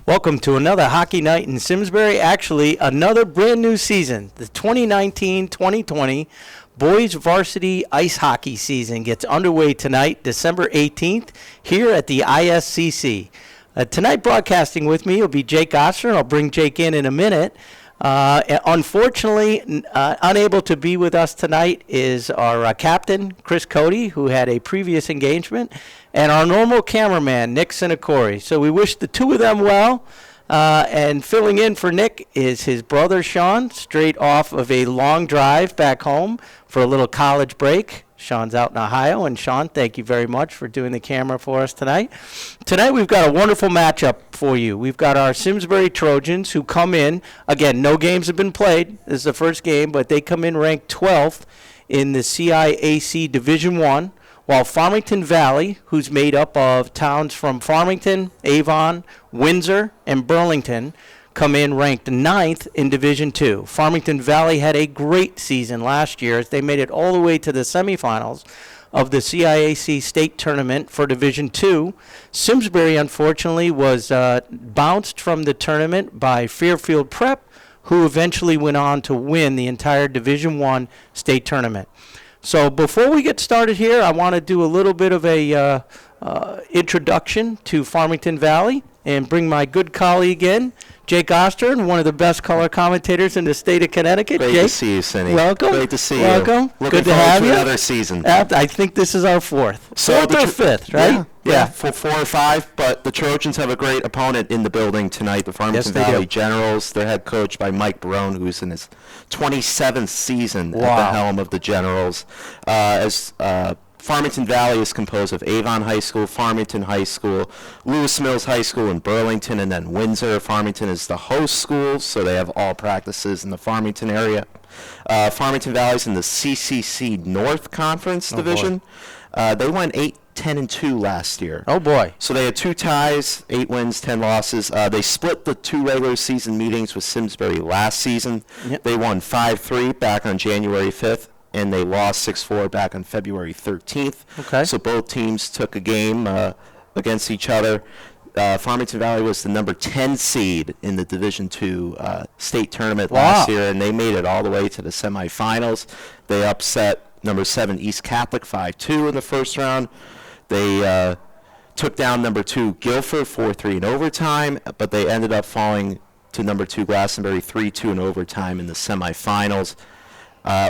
Welcome to another hockey night in Simsbury. Actually, another brand new season. The 2019-2020 boys varsity ice hockey season gets underway tonight, December 18th, here at the ISCC. Tonight broadcasting with me will be Jake Oster. I'll bring Jake in a minute. Unfortunately, unable to be with us tonight is our captain, Chris Cody, who had a previous engagement, and our normal cameraman, Nick Sinacori. So we wish the two of them well. And filling in for Nick is his brother, Sean, straight off of a long drive back home for a little college break. Sean's out in Ohio. And, Sean, thank you very much for doing the camera for us tonight. Tonight we've got a wonderful matchup for you. We've got our Simsbury Trojans who come in. Again, no games have been played. This is the first game, but they come in ranked 12th in the CIAC Division I, while Farmington Valley, who's made up of towns from Farmington, Avon, Windsor, and Burlington, come in ranked 9th in Division II. Farmington Valley had a great season last year as they made it all the way to the semifinals of the CIAC state tournament for Division II. Simsbury, unfortunately, was bounced from the tournament by Fairfield Prep, who eventually went on to win the entire Division I state tournament. So before we get started here, I want to do a little bit of a introduction to Farmington Valley and bring my good colleague in, Jake Oster, one of the best color commentators in the state of Connecticut. Great Jake, to see you, Cindy. Welcome. Great to see you. Welcome. Looking good to have you. Another season. I think this is our fourth or fifth, right? Yeah, for 4 or 5. But the Trojans have a great opponent in the building tonight. The Farmington Valley Generals. They're head coached by Mike Barone, who's in his 27th season at the helm of the Generals. Farmington Valley is composed of Avon High School, Farmington High School, Lewis Mills High School in Burlington, and then Windsor. Farmington is the host school, so they have all practices in the Farmington area. Farmington Valley's in the CCC North Conference Division. They went 8-10-2 last year. Oh, boy. So they had 2 ties, 8 wins, 10 losses. They split the 2 regular season meetings with Simsbury last season. Yep. They won 5-3 back on January 5th. And they lost 6-4 back on February 13th. Okay. So both teams took a game against each other. Farmington Valley was the number 10 seed in the Division II state tournament last year, and they made it all the way to the semifinals. They upset number 7 East Catholic 5-2 in the first round. They took down number 2 Guilford 4-3 in overtime, but they ended up falling to number 2 Glastonbury 3-2 in overtime in the semifinals.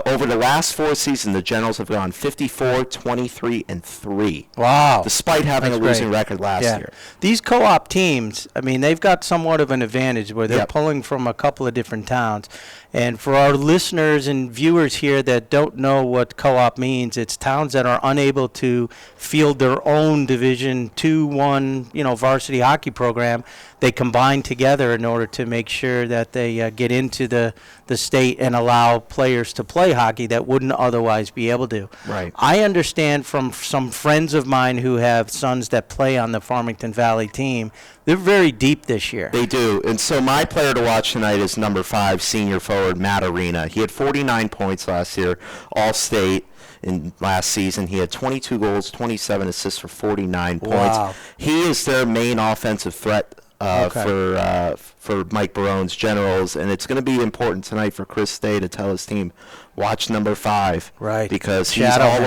Over the last 4 seasons, the Generals have gone 54, 23, and 3. Wow. Despite having a losing record last year. These co-op teams, I mean, they've got somewhat of an advantage where they're pulling from a couple of different towns. And for our listeners and viewers here that don't know what co-op means, it's towns that are unable to field their own Division II, varsity hockey program. They combine together in order to make sure that they get into the state and allow players to play hockey that wouldn't otherwise be able to. Right. I understand from some friends of mine who have sons that play on the Farmington Valley team, they're very deep this year. They do. And so my player to watch tonight is number 5, senior forward Matt Arena. He had 49 points last year, All-State. In last season, he had 22 goals, 27 assists for 49 points. Wow. He is their main offensive threat for Mike Barone's Generals, and it's going to be important tonight for Chris Day to tell his team, watch number 5, right? Because he's all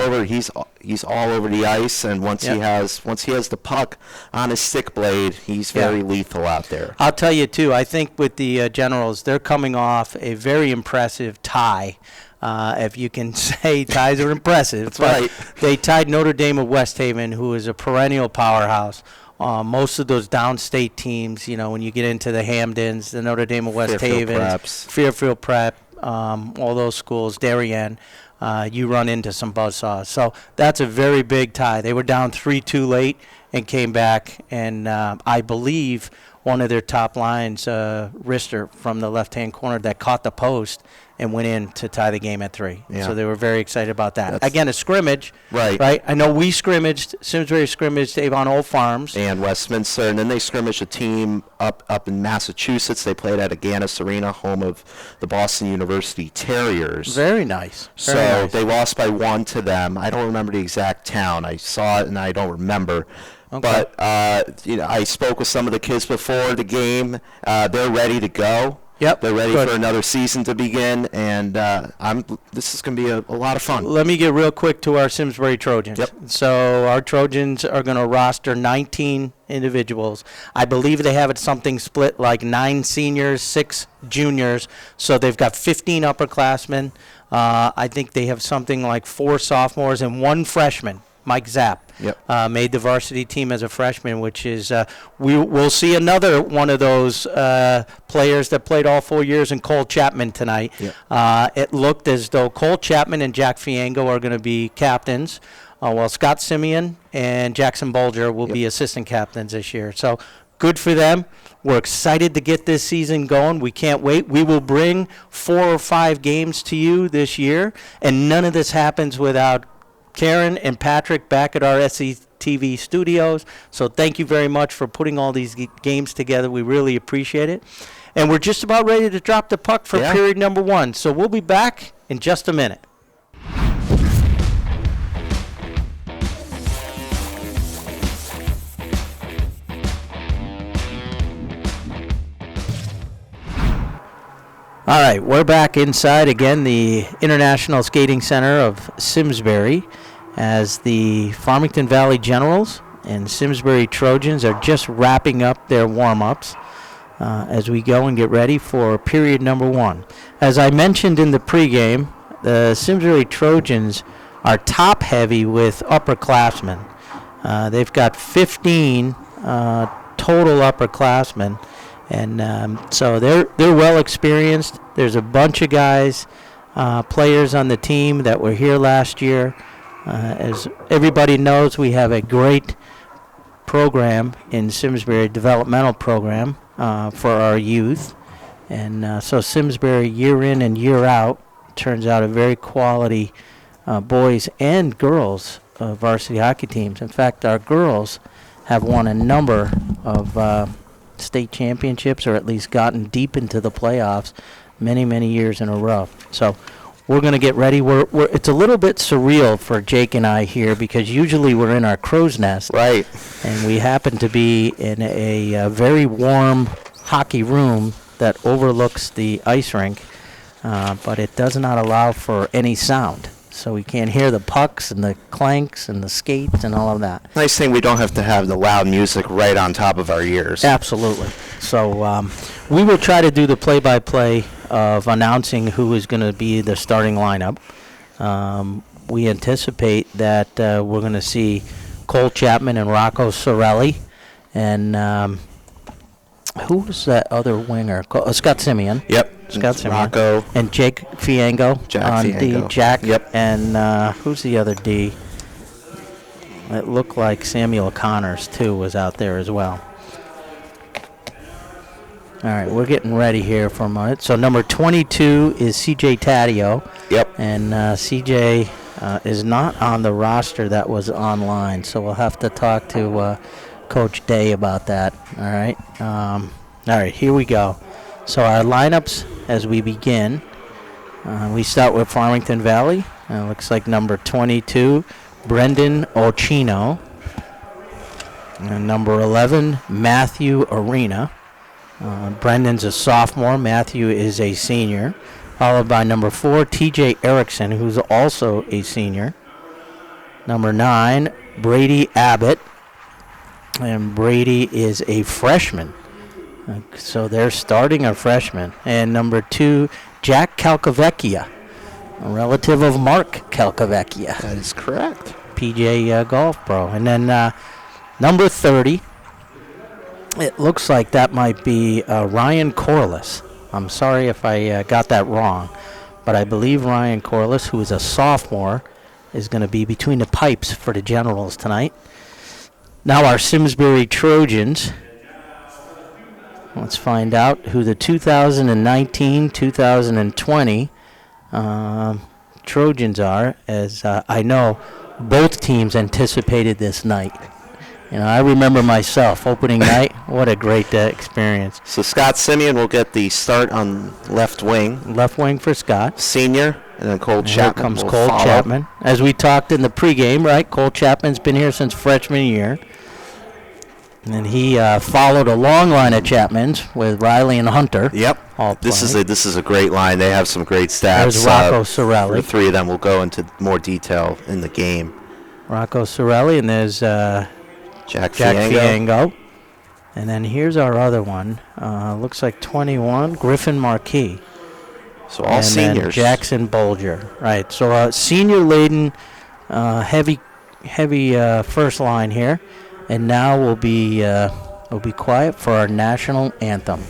over the ice, and once he has the puck on his stick blade, he's very lethal out there. I'll tell you too. I think with the Generals, they're coming off a very impressive tie. If you can say ties are impressive. That's right. They tied Notre Dame of West Haven, who is a perennial powerhouse. Most of those downstate teams, when you get into the Hamdens, the Notre Dame of West Haven, Fairfield Prep, all those schools, Darien, you run into some buzzsaws. So that's a very big tie. They were down 3-2 late and came back, and I believe one of their top lines, Rister from the left-hand corner that caught the post and went in to tie the game at 3. Yeah. So they were very excited about that. Again, a scrimmage. Right. I know we scrimmaged, Simsbury scrimmaged Avon Old Farms. And Westminster, and then they scrimmaged a team up in Massachusetts. They played at Agganis Arena, home of the Boston University Terriers. Very nice. So Very nice. they lost by 1 to them. I don't remember the exact town. I saw it and I don't remember. Okay. But I spoke with some of the kids before the game. They're ready to go. Yep. They're ready Good. for another season to begin, and this is going to be a lot of fun. Let me get real quick to our Simsbury Trojans. Yep. So our Trojans are going to roster 19 individuals. I believe they have it something split like 9 seniors, 6 juniors. So they've got 15 upperclassmen. I think they have something like 4 sophomores and 1 freshman. Mike Zapp made the varsity team as a freshman, which is we'll see another one of those players that played all 4 years in Cole Chapman tonight. Yep. It looked as though Cole Chapman and Jack Fiango are going to be captains, while Scott Simeon and Jackson Bolger will be assistant captains this year. So good for them. We're excited to get this season going. We can't wait. We will bring 4 or 5 games to you this year, and none of this happens without Karen and Patrick back at our SCTV studios. So thank you very much for putting all these games together. We really appreciate it. And we're just about ready to drop the puck for period number 1. So we'll be back in just a minute. All right, we're back inside again, the International Skating Center of Simsbury, as the Farmington Valley Generals and Simsbury Trojans are just wrapping up their warm-ups as we go and get ready for period number 1. As I mentioned in the pregame, the Simsbury Trojans are top-heavy with upperclassmen. They've got 15 total upperclassmen. And so they're well experienced. There's a bunch of guys, players on the team that were here last year. As everybody knows, we have a great program in Simsbury, developmental program for our youth. And so Simsbury, year in and year out, turns out a very quality boys and girls varsity hockey teams. In fact, our girls have won a number of state championships, or at least gotten deep into the playoffs many years in a row. So we're going to get ready. It's a little bit surreal for Jake and I here, because usually we're in our crow's nest. Right. And we happen to be in a very warm hockey room that overlooks the ice rink, but it does not allow for any sound. So we can't hear the pucks and the clanks and the skates and all of that. Nice thing we don't have to have the loud music right on top of our ears. Absolutely. So we will try to do the play-by-play of announcing who is going to be the starting lineup. We anticipate that we're going to see Cole Chapman and Rocco Sorelli. And who was that other winger? Scott Simeon. Yep. Scott Simeon. Rocco. And Jake Fiango. Jack Fiango. D. Jack. Yep. And who's the other D? It looked like Samuel Connors, too, was out there as well. All right, we're getting ready here for a moment. So number 22 is C.J. Taddeo. Yep. And C.J. Is not on the roster that was online, so we'll have to talk to Coach Day about that. All right. All right, here we go. So our lineups as we begin. We start with Farmington Valley. It looks like number 22, Brendan Ochino. And number 11, Matthew Arena. Brendan's a sophomore. Matthew is a senior. Followed by number 4, T.J. Erickson, who's also a senior. Number 9, Brady Abbott. And Brady is a freshman. So they're starting a freshman. And number 2, Jack Calcavecchia, a relative of Mark Calcavecchia. That is correct. PJ Golf Pro. And then number 30, it looks like that might be Ryan Corliss. I'm sorry if I got that wrong, but I believe Ryan Corliss, who is a sophomore, is going to be between the pipes for the Generals tonight. Now our Simsbury Trojans. Let's find out who the 2019-2020 Trojans are, as I know both teams anticipated this night. I remember myself, opening night, what a great experience. So Scott Simeon will get the start on left wing. Left wing for Scott. Senior, and then Cole Chapman. Here comes Cole Chapman. As we talked in the pregame, right, Cole Chapman's been here since freshman year. And then he followed a long line of Chapmans with Riley and Hunter. Yep. This is a great line. They have some great stats. There's Rocco Sorelli. The three of them will go into more detail in the game. Rocco Sorelli, and there's Jack Fiango. And then here's our other one. Looks like 21, Griffin Marquis. So all seniors. Then Jackson Bolger. Right. So senior-laden, heavy first line here. And now we'll be quiet for our national anthem.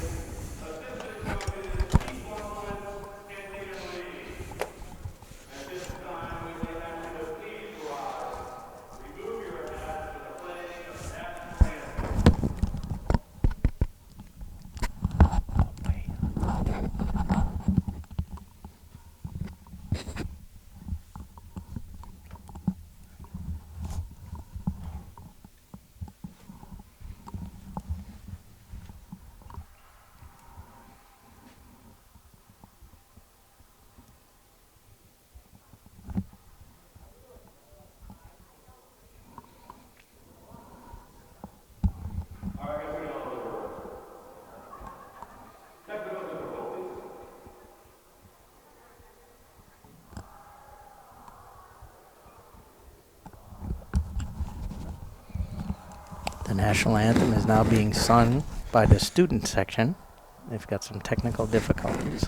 The national anthem is now being sung by the student section. They've got some technical difficulties.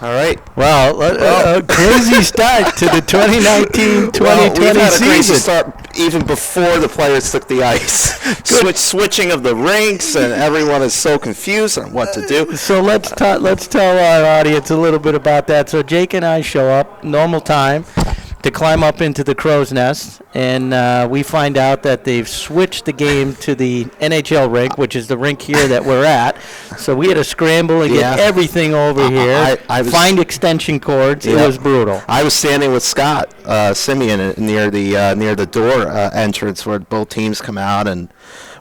All right. Well, a crazy start to the 2019-2020 we've had a crazy season. start even before the players took the ice. Switching of the rinks, and everyone is so confused on what to do. So let's tell our audience a little bit about that. So Jake and I show up normal time to climb up into the crow's nest, and we find out that they've switched the game to the NHL rink, which is the rink here that we're at. So we had to scramble and get everything over here, find extension cords. It was brutal. I was standing with Scott Simeon near the door entrance where both teams come out, and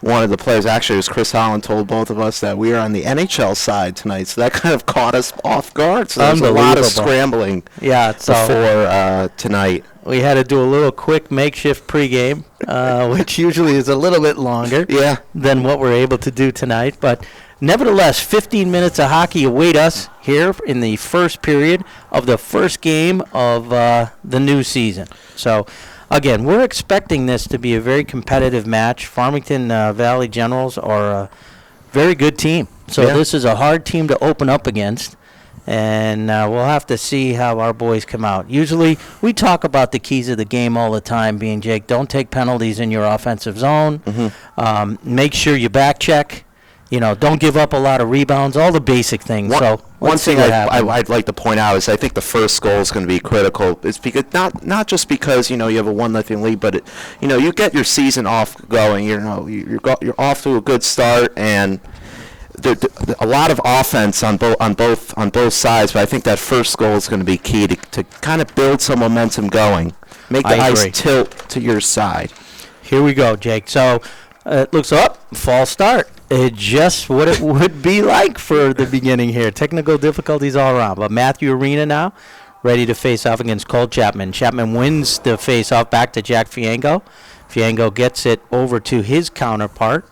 one of the players, actually it was Chris Holland, told both of us that we are on the NHL side tonight, so that kind of caught us off guard. So there was a lot of scrambling before tonight. We had to do a little quick makeshift pregame, which usually is a little bit longer than what we're able to do tonight. But nevertheless, 15 minutes of hockey await us here in the first period of the first game of the new season. So, again, we're expecting this to be a very competitive match. Farmington Valley Generals are a very good team. So this is a hard team to open up against. And we'll have to see how our boys come out. Usually, we talk about the keys of the game all the time, being, Jake, don't take penalties in your offensive zone. Mm-hmm. Make sure you back check. Don't give up a lot of rebounds, all the basic things. One thing I'd like to point out is I think the first goal is going to be critical. It's because not just because you have a 1-0 lead, but you get your season off going. You're off to a good start, and a lot of offense on both sides. But I think that first goal is going to be key to kind of build some momentum going. Make the ice tilt to your side. Here we go, Jake. So It looks up. False start. Just what it would be like for the beginning here. Technical difficulties all around. But Matthew Arena now ready to face off against Cole Chapman. Chapman wins the face-off back to Jack Fiango. Fiango gets it over to his counterpart.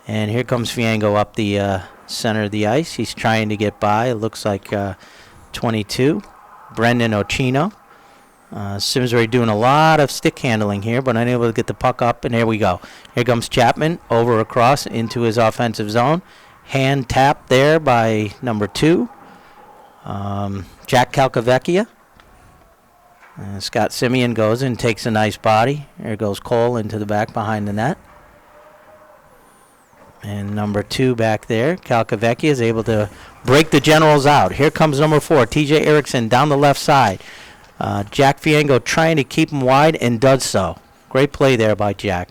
And here comes Fiango up the center of the ice. He's trying to get by. It looks like 22. Brendan Ochino. Simsbury doing a lot of stick handling here, but unable to get the puck up, and here we go. Here comes Chapman over across into his offensive zone. Hand tap there by number 2, Jack Calcavecchia. Scott Simeon goes and takes a nice body. There goes Cole into the back behind the net. And number 2 back there, Calcavecchia, is able to break the Generals out. Here comes number 4, TJ Erickson down the left side. Jack Fiango trying to keep him wide and does so. Great play there by Jack.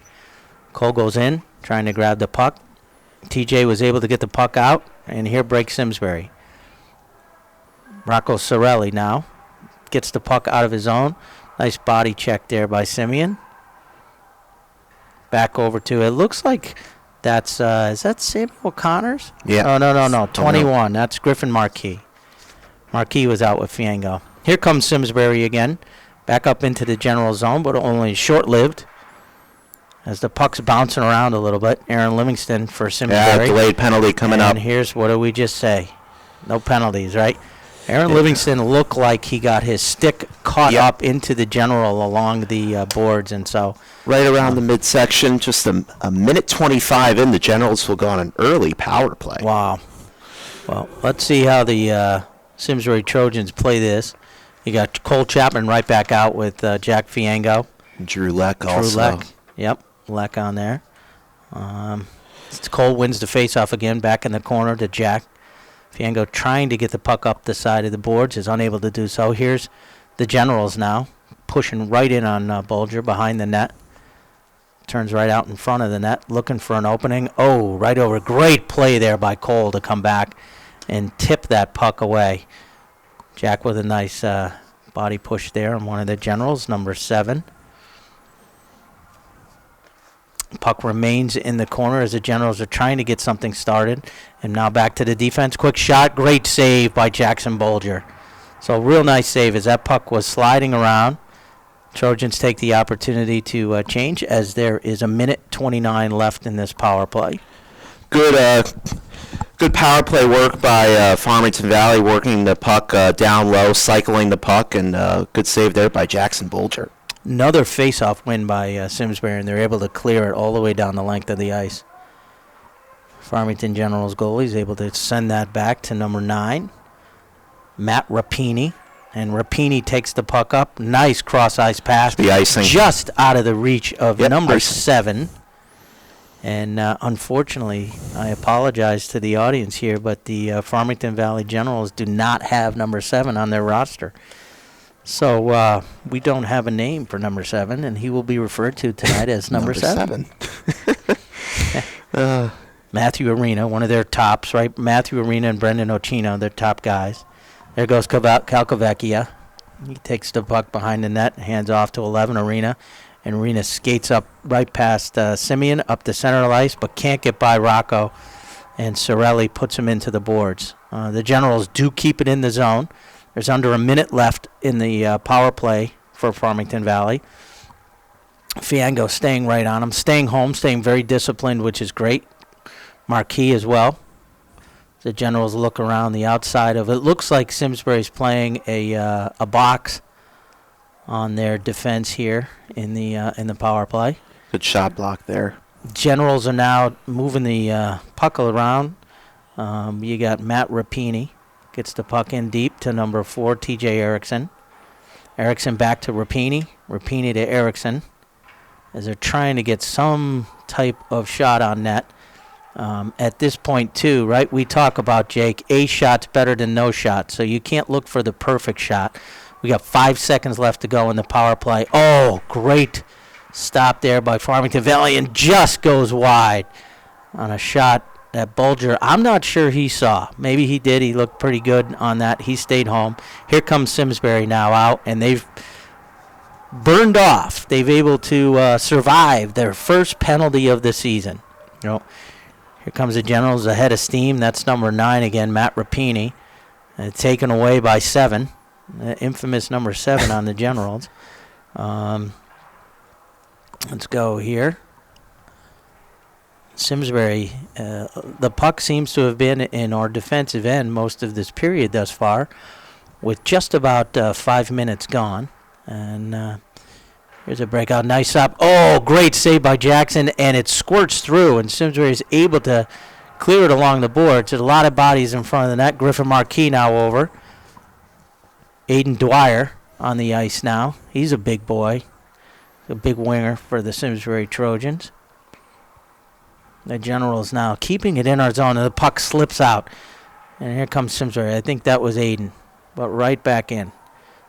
Cole goes in, trying to grab the puck. TJ was able to get the puck out, and here breaks Simsbury. Rocco Sorelli now gets the puck out of his own. Nice body check there by Simeon. Back over to, it looks like that's, is that Samuel Connors? Yeah. Oh, no. 21. That's Griffin Marquis. Marquis was out with Fiango. Here comes Simsbury again, back up into the general zone, but only short-lived as the puck's bouncing around a little bit. Aaron Livingston for Simsbury. Yeah, delayed penalty coming up. And here's, what do we just say? No penalties, right? Aaron Livingston looked like he got his stick caught up into the general along the boards, and so. Right around the midsection, just a minute 25 in, the Generals will go on an early power play. Wow. Well, let's see how the Simsbury Trojans play this. You got Cole Chapman right back out with Jack Fiango. Drew Leck also. Drew Leck. Yep, Leck on there. Cole wins the faceoff again, back in the corner to Jack. Fiango trying to get the puck up the side of the boards, is unable to do so. Here's the Generals now, pushing right in on Bulger behind the net. Turns right out in front of the net, looking for an opening. Oh, right over. Great play there by Cole to come back and tip that puck away. Jack with a nice body push there on one of the Generals, number 7. Puck remains in the corner as the Generals are trying to get something started. And now back to the defense. Quick shot. Great save by Jackson Bulger. So real nice save as that puck was sliding around. Trojans take the opportunity to change as there is a minute 29 left in this power play. Good power play work by Farmington Valley, working the puck down low, cycling the puck, and good save there by Jackson Bulger. Another face-off win by Simsbury, and they're able to clear it all the way down the length of the ice. Farmington Generals goalie is able to send that back to number 9, Matt Rapini. And Rapini takes the puck up. Nice cross-ice pass. The icing. Just out of the reach of number icing. 7. And unfortunately, I apologize to the audience here, but the Farmington Valley Generals do not have number 7 on their roster. So we don't have a name for number 7, and he will be referred to tonight as number 7. Matthew Arena, one of their tops, right? Matthew Arena and Brendan Ochino, their top guys. There goes Calcavecchia. He takes the puck behind the net, hands off to 11 Arena. And Arena skates up right past Simeon, up the center of the ice, but can't get by Rocco. And Sorelli puts him into the boards. The Generals do keep it in the zone. There's under a minute left in the power play for Farmington Valley. Fiango staying right on him, staying home, staying very disciplined, which is great. Marquis as well. The Generals look around the outside of it. Looks like Simsbury's playing a box on their defense here in the power play. Good shot block there. Generals are now moving the puck around. You got Matt Rapini. Gets the puck in deep to number 4, TJ Erickson. Erickson back to Rapini. Rapini to Erickson. As they're trying to get some type of shot on net. At this point, too, right, we talk about, Jake, a shot's better than no shot, so you can't look for the perfect shot. We got 5 seconds left to go in the power play. Oh, great stop there by Farmington Valley, and just goes wide on a shot that Bulger, I'm not sure he saw. Maybe he did. He looked pretty good on that. He stayed home. Here comes Simsbury now out, and they've burned off. They've able to survive their first penalty of the season. Here comes the Generals ahead of steam. That's number 9 again, Matt Rapini. Taken away by 7. Infamous number 7 on the Generals. Let's go here. Simsbury, the puck seems to have been in our defensive end most of this period thus far, with just about 5 minutes gone. And here's a breakout. Nice stop. Oh, great save by Jackson, and it squirts through, and Simsbury is able to clear it along the boards. There's a lot of bodies in front of the net. Griffin Marquis now over. Aiden Dwyer on the ice now. He's a big boy, a big winger for the Simsbury Trojans. The Generals now keeping it in our zone, and the puck slips out. And here comes Simsbury. I think that was Aiden, but right back in.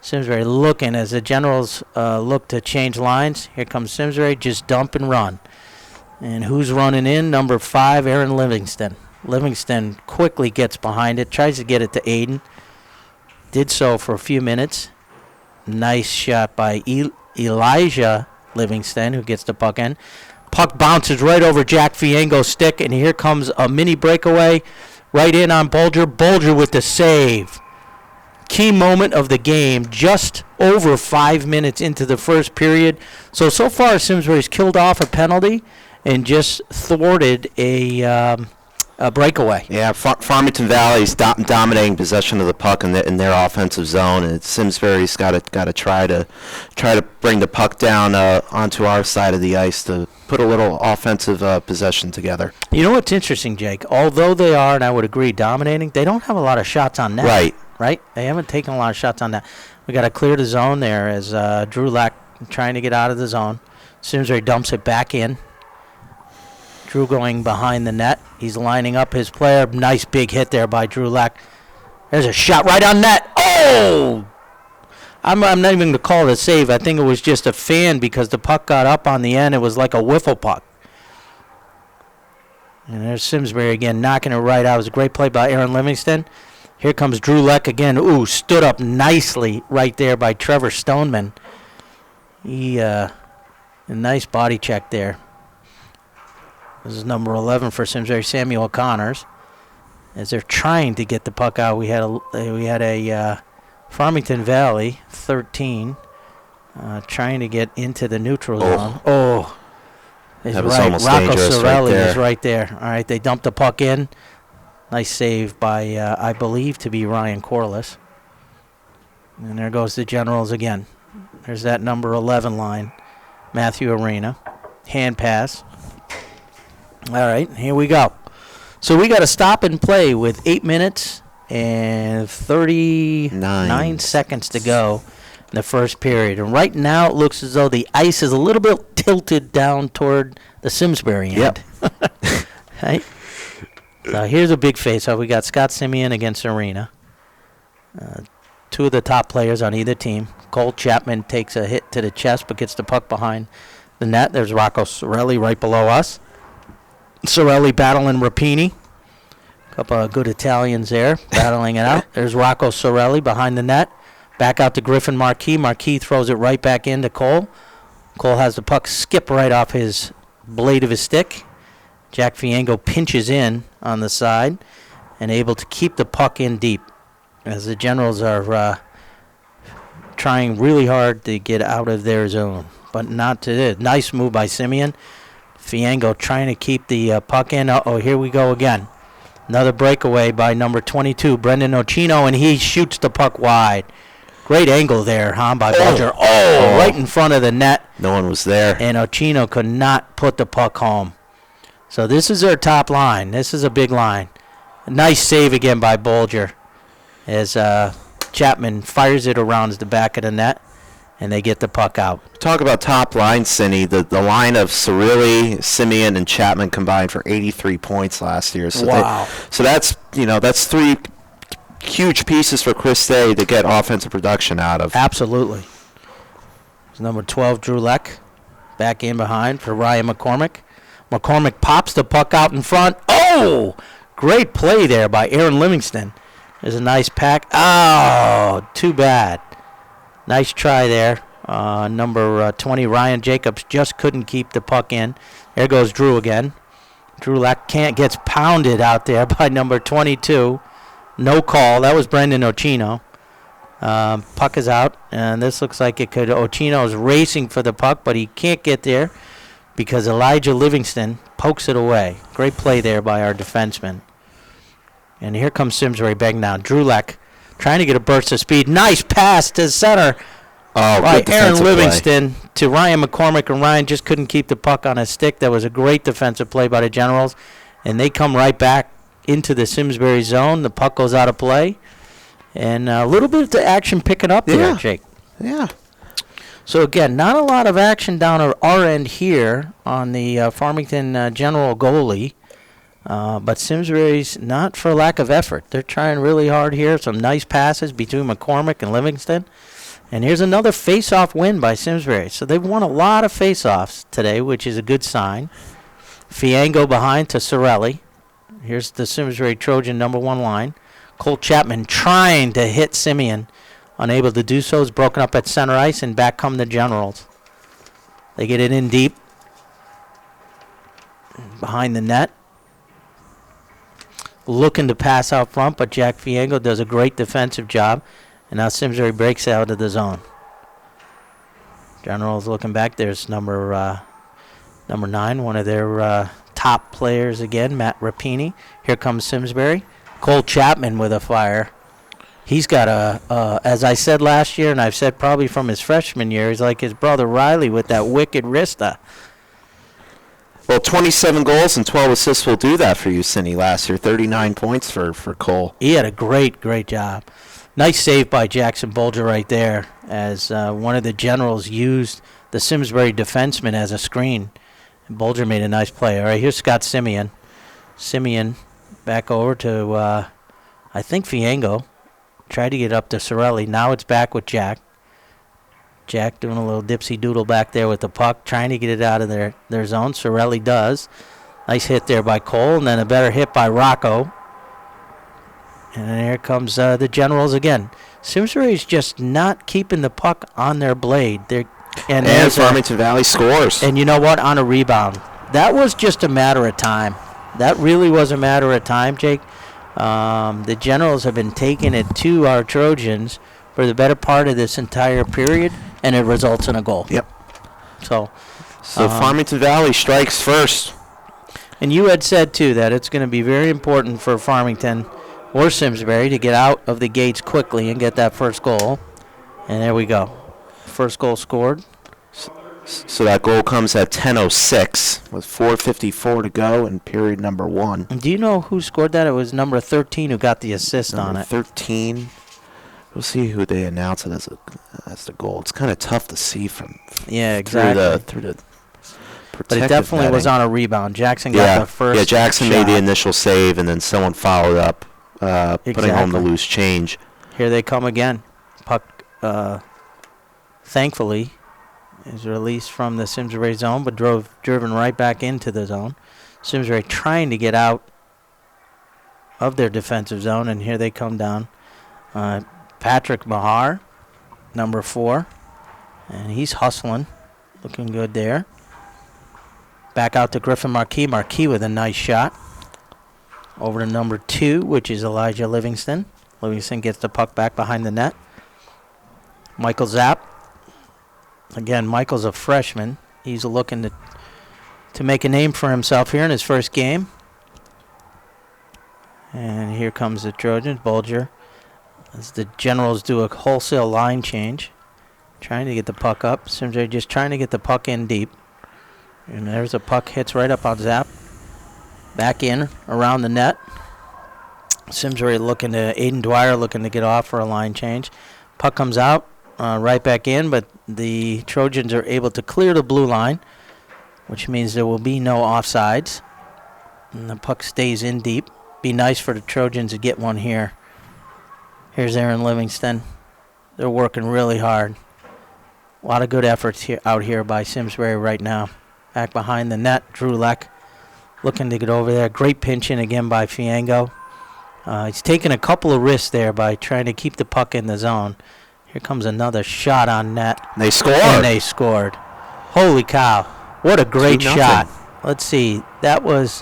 Simsbury looking as the Generals look to change lines. Here comes Simsbury, just dump and run. And who's running in? Number 5, Aaron Livingston. Livingston quickly gets behind it, tries to get it to Aiden. Did so for a few minutes. Nice shot by Elijah Livingston, who gets the puck in. Puck bounces right over Jack Fiengo's stick, and here comes a mini breakaway right in on Bulger. Bulger with the save. Key moment of the game, just over 5 minutes into the first period. So far, Simsbury's killed off a penalty and just thwarted a breakaway. Yeah, Farmington Valley's dominating possession of the puck in their offensive zone, and Simsbury's got to try to bring the puck down onto our side of the ice to put a little offensive possession together. You know what's interesting, Jake? Although they are, and I would agree, dominating, they don't have a lot of shots on net. Right? They haven't taken a lot of shots on net. We got to clear the zone there as Drew Lack trying to get out of the zone. Simsbury dumps it back in. Drew going behind the net. He's lining up his player. Nice big hit there by Drew Lack. There's a shot right on net. Oh! I'm not even going to call it a save. I think it was just a fan because the puck got up on the end. It was like a wiffle puck. And there's Simsbury again knocking it right out. It was a great play by Aaron Livingston. Here comes Drew Leck again. Ooh, stood up nicely right there by Trevor Stoneman. A nice body check there. This is number 11 for Simsbury, Samuel Connors. As they're trying to get the puck out, we had a Farmington Valley 13 trying to get into the neutral zone. Oh, that was almost dangerous. Rocco Sorelli right there. is right there. All right, they dumped the puck in. Nice save by, I believe, to be Ryan Corliss. And there goes the Generals again. There's that number 11 line, Matthew Arena. Hand pass. All right, here we go. So we got to stop and play with 8 minutes and 39 seconds to go in the first period. And right now it looks as though the ice is a little bit tilted down toward the Simsbury end. Yep. Right? So here's a big face-off. We got Scott Simeon against Arena. Two of the top players on either team. Cole Chapman takes a hit to the chest but gets the puck behind the net. There's Rocco Sorelli right below us. Sorelli battling Rapini. A couple of good Italians there battling it out. There's Rocco Sorelli behind the net. Back out to Griffin Marquis. Marquis throws it right back into Cole. Cole has the puck skip right off his blade of his stick. Jack Fiengo pinches in on the side and able to keep the puck in deep as the Generals are trying really hard to get out of their zone, but not to it. Nice move by Simeon. Fiengo trying to keep the puck in. Uh-oh, here we go again. Another breakaway by number 22, Brendan Ochino, and he shoots the puck wide. Great angle there, by Bulger. Oh, right in front of the net. No one was there. And Ochino could not put the puck home. So this is their top line. This is a big line. A nice save again by Bulger as Chapman fires it around the back of the net, and they get the puck out. Talk about top line, Cindy. The line of Cirilli, Simeon, and Chapman combined for 83 points last year. So wow. That's 3 huge pieces for Chris Day to get offensive production out of. Absolutely. It's number 12, Drew Leck, back in behind for Ryan McCormick. McCormick pops the puck out in front. Oh, great play there by Aaron Livingston. There's a nice pack. Oh, too bad. Nice try there Number 20, Ryan Jacobs, just couldn't keep the puck in. There goes Drew again. Drew gets pounded out there by number 22. No call. That was Brendan Ochino. Puck is out, and this looks like it could. Ochino's racing for the puck, but he can't get there because Elijah Livingston pokes it away. Great play there by our defenseman. And here comes Simsbury back now. Drulek trying to get a burst of speed. Nice pass to center by Aaron Livingston to Ryan McCormick, and Ryan just couldn't keep the puck on his stick. That was a great defensive play by the Generals, and they come right back into the Simsbury zone. The puck goes out of play, and a little bit of the action picking up there, Jake. Yeah. So, again, not a lot of action down at our end here on the Farmington General goalie. But Simsbury's not for lack of effort. They're trying really hard here. Some nice passes between McCormick and Livingston. And here's another face-off win by Simsbury. So they've won a lot of face-offs today, which is a good sign. Fiango behind to Sorelli. Here's the Simsbury Trojan number 1 line. Cole Chapman trying to hit Simeon. Unable to do so. Is broken up at center ice, and back come the Generals. They get it in deep. Behind the net. Looking to pass out front, but Jack Fiango does a great defensive job. And now Simsbury breaks out of the zone. Generals looking back. There's number 9, one of their top players again, Matt Rapini. Here comes Simsbury. Cole Chapman with a fire. He's got as I said last year, and I've said probably from his freshman year, he's like his brother Riley with that wicked wrista. Well, 27 goals and 12 assists will do that for you, Cindy, last year. 39 points for Cole. He had a great job. Nice save by Jackson Bolger right there as one of the Generals used the Simsbury defenseman as a screen. And Bolger made a nice play. All right, here's Scott Simeon. Simeon back over to, I think, Fiango. Tried to get up to Sorelli. Now it's back with Jack. Jack doing a little dipsy-doodle back there with the puck, trying to get it out of their zone. Sorelli does. Nice hit there by Cole, and then a better hit by Rocco. And then here comes the Generals again. Simsbury's just not keeping the puck on their blade. And Farmington Valley scores. And you know what? On a rebound. That was just a matter of time. That really was a matter of time, Jake. The Generals have been taking it to our Trojans for the better part of this entire period, and it results in a goal. Yep. So Farmington Valley strikes first. And you had said, too, that it's going to be very important for Farmington or Simsbury to get out of the gates quickly and get that first goal. And there we go. First goal scored. So that goal comes at 10:06 with 4:54 to go in period number 1. And do you know who scored that? It was number 13 who got the assist on it. 13. We'll see who they announce it as the goal. It's kind of tough to see from exactly. through the but it definitely was on a rebound. Jackson got the first. Yeah, Jackson made the initial save, and then someone followed up, putting home the loose change. Here they come again. Puck, thankfully, is released from the Simsbury zone, but driven right back into the zone. Simsbury trying to get out of their defensive zone, and here they come down. Patrick Mahar, number 4, and he's hustling, looking good there. Back out to Griffin Marquis. Marquis with a nice shot. Over to number 2, which is Elijah Livingston. Livingston gets the puck back behind the net. Michael Zapp. Again, Michael's a freshman. He's looking to make a name for himself here in his first game. And here comes the Trojans, Bolger. As the Generals do a wholesale line change. Trying to get the puck up. Simsbury just trying to get the puck in deep. And there's a puck hits right up on Zapp. Back in, around the net. Simsbury looking to, Aiden Dwyer looking to get off for a line change. Puck comes out, right back in, but the Trojans are able to clear the blue line, which means there will be no offsides. And the puck stays in deep. Be nice for the Trojans to get one here. Here's Aaron Livingston. They're working really hard. A lot of good efforts out here by Simsbury right now. Back behind the net, Drew Leck looking to get over there. Great pinching again by Fiango. He's taking a couple of risks there by trying to keep the puck in the zone. Here comes another shot on net. They scored. And they scored. Holy cow. What a great 2-0. shot. Let's see. That was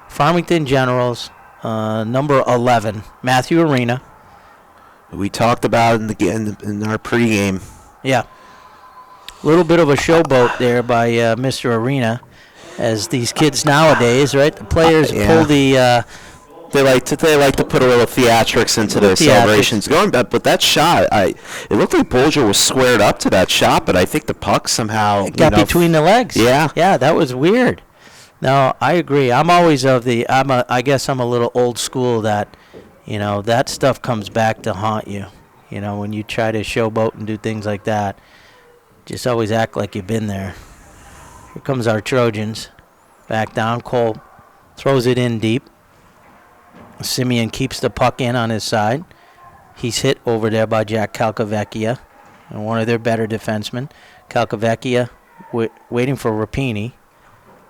Farmington Generals, number 11, Matthew Arena. We talked about it in our pregame. Yeah. A little bit of a showboat there by Mr. Arena, as these kids nowadays, right? The players pull the... They like to put a little theatrics into their celebrations. Going back, but that shot, it looked like Bolger was squared up to that shot, but I think the puck somehow got between the legs. Yeah, that was weird. No, I agree. I'm always I guess I'm a little old school that, that stuff comes back to haunt you. When you try to showboat and do things like that, just always act like you've been there. Here comes our Trojans. Back down. Cole throws it in deep. Simeon keeps the puck in on his side. He's hit over there by Jack Calcavecchia, and one of their better defensemen. Calcavecchia waiting for Rapini,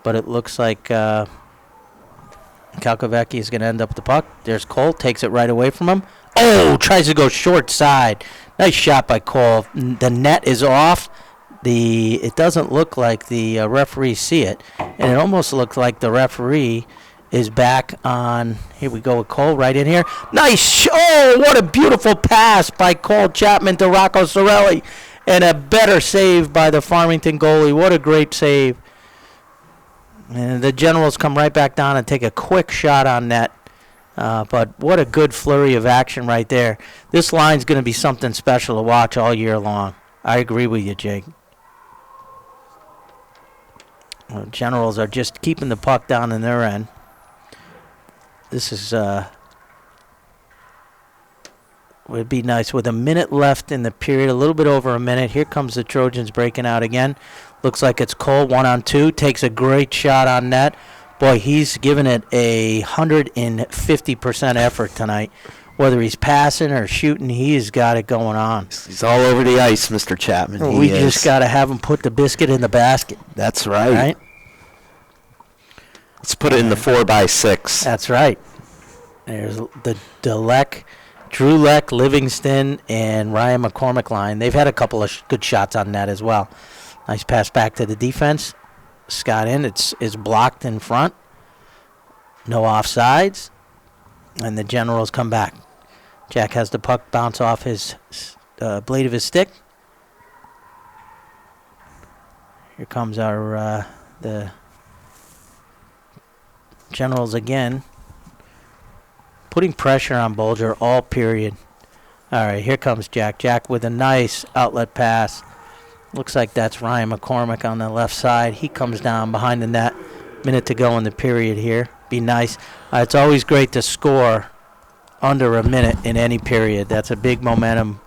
but it looks like Calcavecchia is going to end up with the puck. There's Cole, takes it right away from him. Oh, tries to go short side. Nice shot by Cole. The net is off. It doesn't look like the referees see it, and it almost looks like the referee is back on. Here we go with Cole right in here. Nice. Oh, what a beautiful pass by Cole Chapman to Rocco Sorelli. And a better save by the Farmington goalie. What a great save. And the Generals come right back down and take a quick shot on net. But what a good flurry of action right there. This line's going to be something special to watch all year long. I agree with you, Jake. Well, Generals are just keeping the puck down in their end. This is would be nice with a minute left in the period, a little bit over a minute. Here comes the Trojans breaking out again. Looks like it's Cole 1-on-2. Takes a great shot on net. Boy, he's given it 150% effort tonight. Whether he's passing or shooting, he's got it going on. He's all over the ice, Mr. Chapman. We just got to have him put the biscuit in the basket. That's right. Right? Let's put it in the 4x6. That's right. There's the Drew Leck, Livingston, and Ryan McCormick line. They've had a couple of good shots on that as well. Nice pass back to the defense. Scott in. It's blocked in front. No offsides. And the Generals come back. Jack has the puck bounce off his blade of his stick. Here comes our the Generals again, putting pressure on Bolger all period. All right, here comes Jack. Jack with a nice outlet pass. Looks like that's Ryan McCormick on the left side. He comes down behind the net. Minute to go in the period here. Be nice. It's always great to score under a minute in any period. That's a big momentum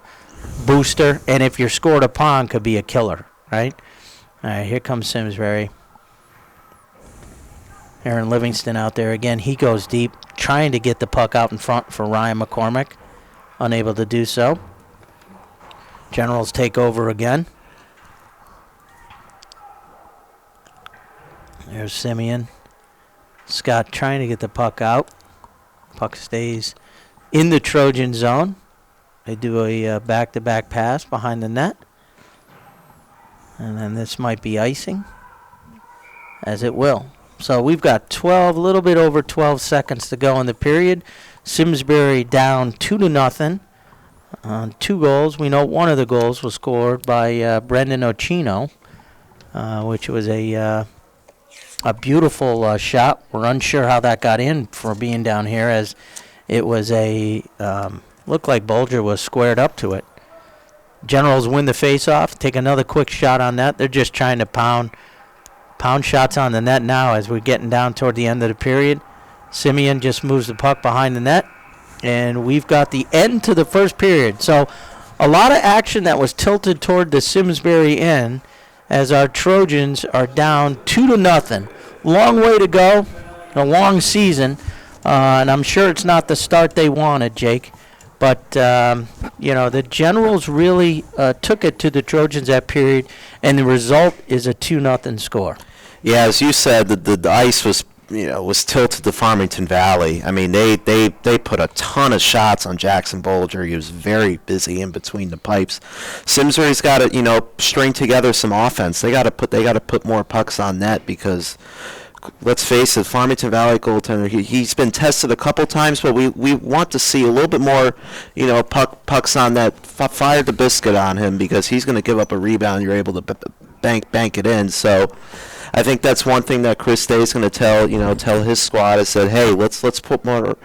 booster. And if you're scored upon, could be a killer, right? All right, here comes Simsbury. Aaron Livingston out there again. He goes deep, trying to get the puck out in front for Ryan McCormick. Unable to do so. Generals take over again. There's Simeon. Scott trying to get the puck out. Puck stays in the Trojan zone. They do a back-to-back pass behind the net. And then this might be icing, as it will. So we've got a little bit over 12 seconds to go in the period. Simsbury down 2-0 on 2 goals. We know one of the goals was scored by Brendan Ochino, which was a beautiful shot. We're unsure how that got in for being down here, as it was looked like Bolger was squared up to it. Generals win the face-off, take another quick shot on that. They're just trying to pound shots on the net now as we're getting down toward the end of the period. Simeon just moves the puck behind the net, and we've got the end to the first period. So a lot of action that was tilted toward the Simsbury end, as our Trojans are down 2-0. Long way to go, a long season, and I'm sure it's not the start they wanted, Jake. But, the Generals really took it to the Trojans that period, and the result is a 2-0 score. Yeah, as you said, the ice was was tilted to Farmington Valley. I mean, they put a ton of shots on Jackson Bolger. He was very busy in between the pipes. Simsbury's got to, string together some offense. They got to put more pucks on net because, let's face it, Farmington Valley goaltender, he's been tested a couple times, but we want to see a little bit more, pucks on net. Fire the biscuit on him because he's going to give up a rebound. You're able to bank it in. So I think that's one thing that Chris Day is going to tell his squad is that, hey, let's put more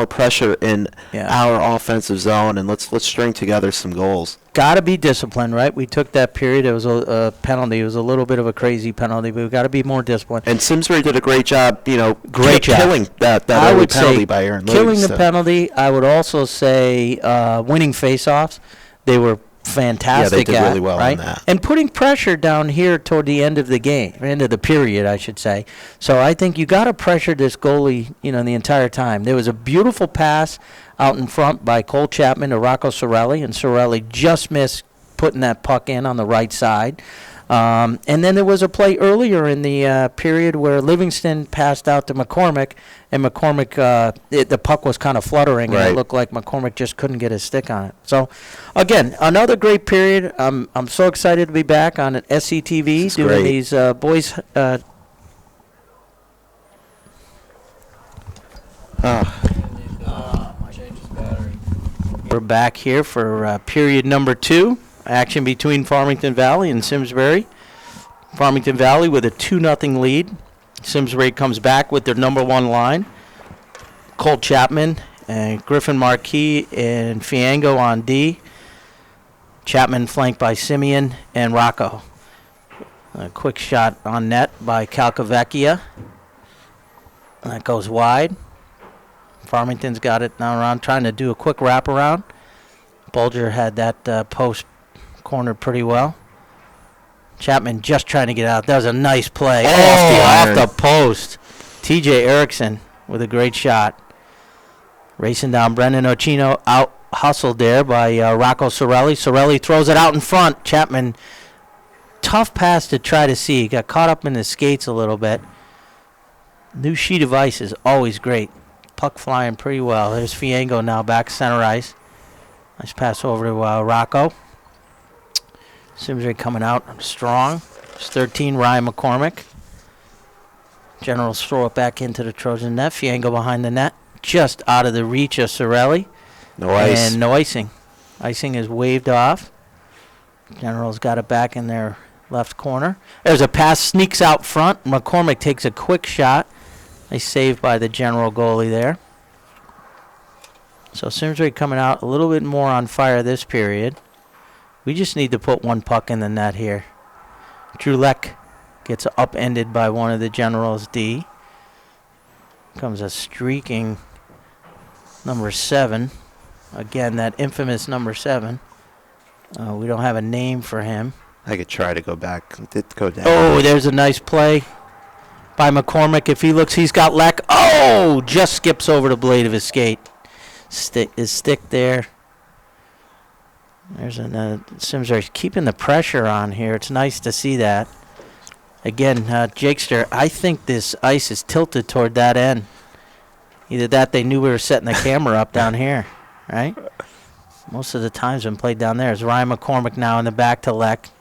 pressure in our offensive zone and let's string together some goals. Got to be disciplined, right? We took that period. It was a penalty. It was a little bit of a crazy penalty, but we've got to be more disciplined. And Simsbury did a great job, killing that I early would penalty say by Aaron Lee. Killing the penalty. I would also say winning faceoffs. They were fantastic. Yeah, they did really well right? on that. And putting pressure down here toward the end of the game, end of the period, I should say. So I think you got to pressure this goalie, the entire time. There was a beautiful pass out in front by Cole Chapman to Rocco Sorelli, and Sorelli just missed putting that puck in on the right side. And then there was a play earlier in the period where Livingston passed out to McCormick, and McCormick, the puck was kind of fluttering, and it looked like McCormick just couldn't get his stick on it. So, again, another great period. I'm so excited to be back on SCTV doing these boys. We're back here for period number 2. Action between Farmington Valley and Simsbury. Farmington Valley with a 2-0 lead. Simsbury comes back with their number 1 line. Cole Chapman and Griffin Marquis and Fiango on D. Chapman flanked by Simeon and Rocco. A quick shot on net by Calcavecchia. That goes wide. Farmington's got it now around, trying to do a quick wraparound. Bolger had that post cornered pretty well. Chapman just trying to get out. That was a nice play. Off the post. TJ Erickson with a great shot. Racing down Brendan Ochino, out hustled there by Rocco Sorelli. Sorelli throws it out in front. Chapman, tough pass to try to see. Got caught up in his skates a little bit. New sheet of ice is always great. Puck flying pretty well. There's Fiango now back center ice. Nice pass over to Rocco. Simsbury coming out strong. It's 13, Ryan McCormick. Generals throw it back into the Trojan net. Fiango behind the net. Just out of the reach of Sorelli. No ice. And no icing. Icing is waved off. Generals got it back in their left corner. There's a pass, sneaks out front. McCormick takes a quick shot. Nice save by the General goalie there. So Simsbury coming out a little bit more on fire this period. We just need to put one puck in the net here. Drew Leck gets upended by one of the Generals' D. Comes a streaking number 7. Again, that infamous number 7. We don't have a name for him. I could try to go back. It did go down. Oh, there's a nice play by McCormick. If he looks, he's got Leck. Oh, just skips over the blade of his skate. His stick there. There's Simsbury keeping the pressure on here. It's nice to see that. Again, Jakester, I think this ice is tilted toward that end. Either that, they knew we were setting the camera up down here, right? Most of the times when played down there is Ryan McCormick now in the back to Leck.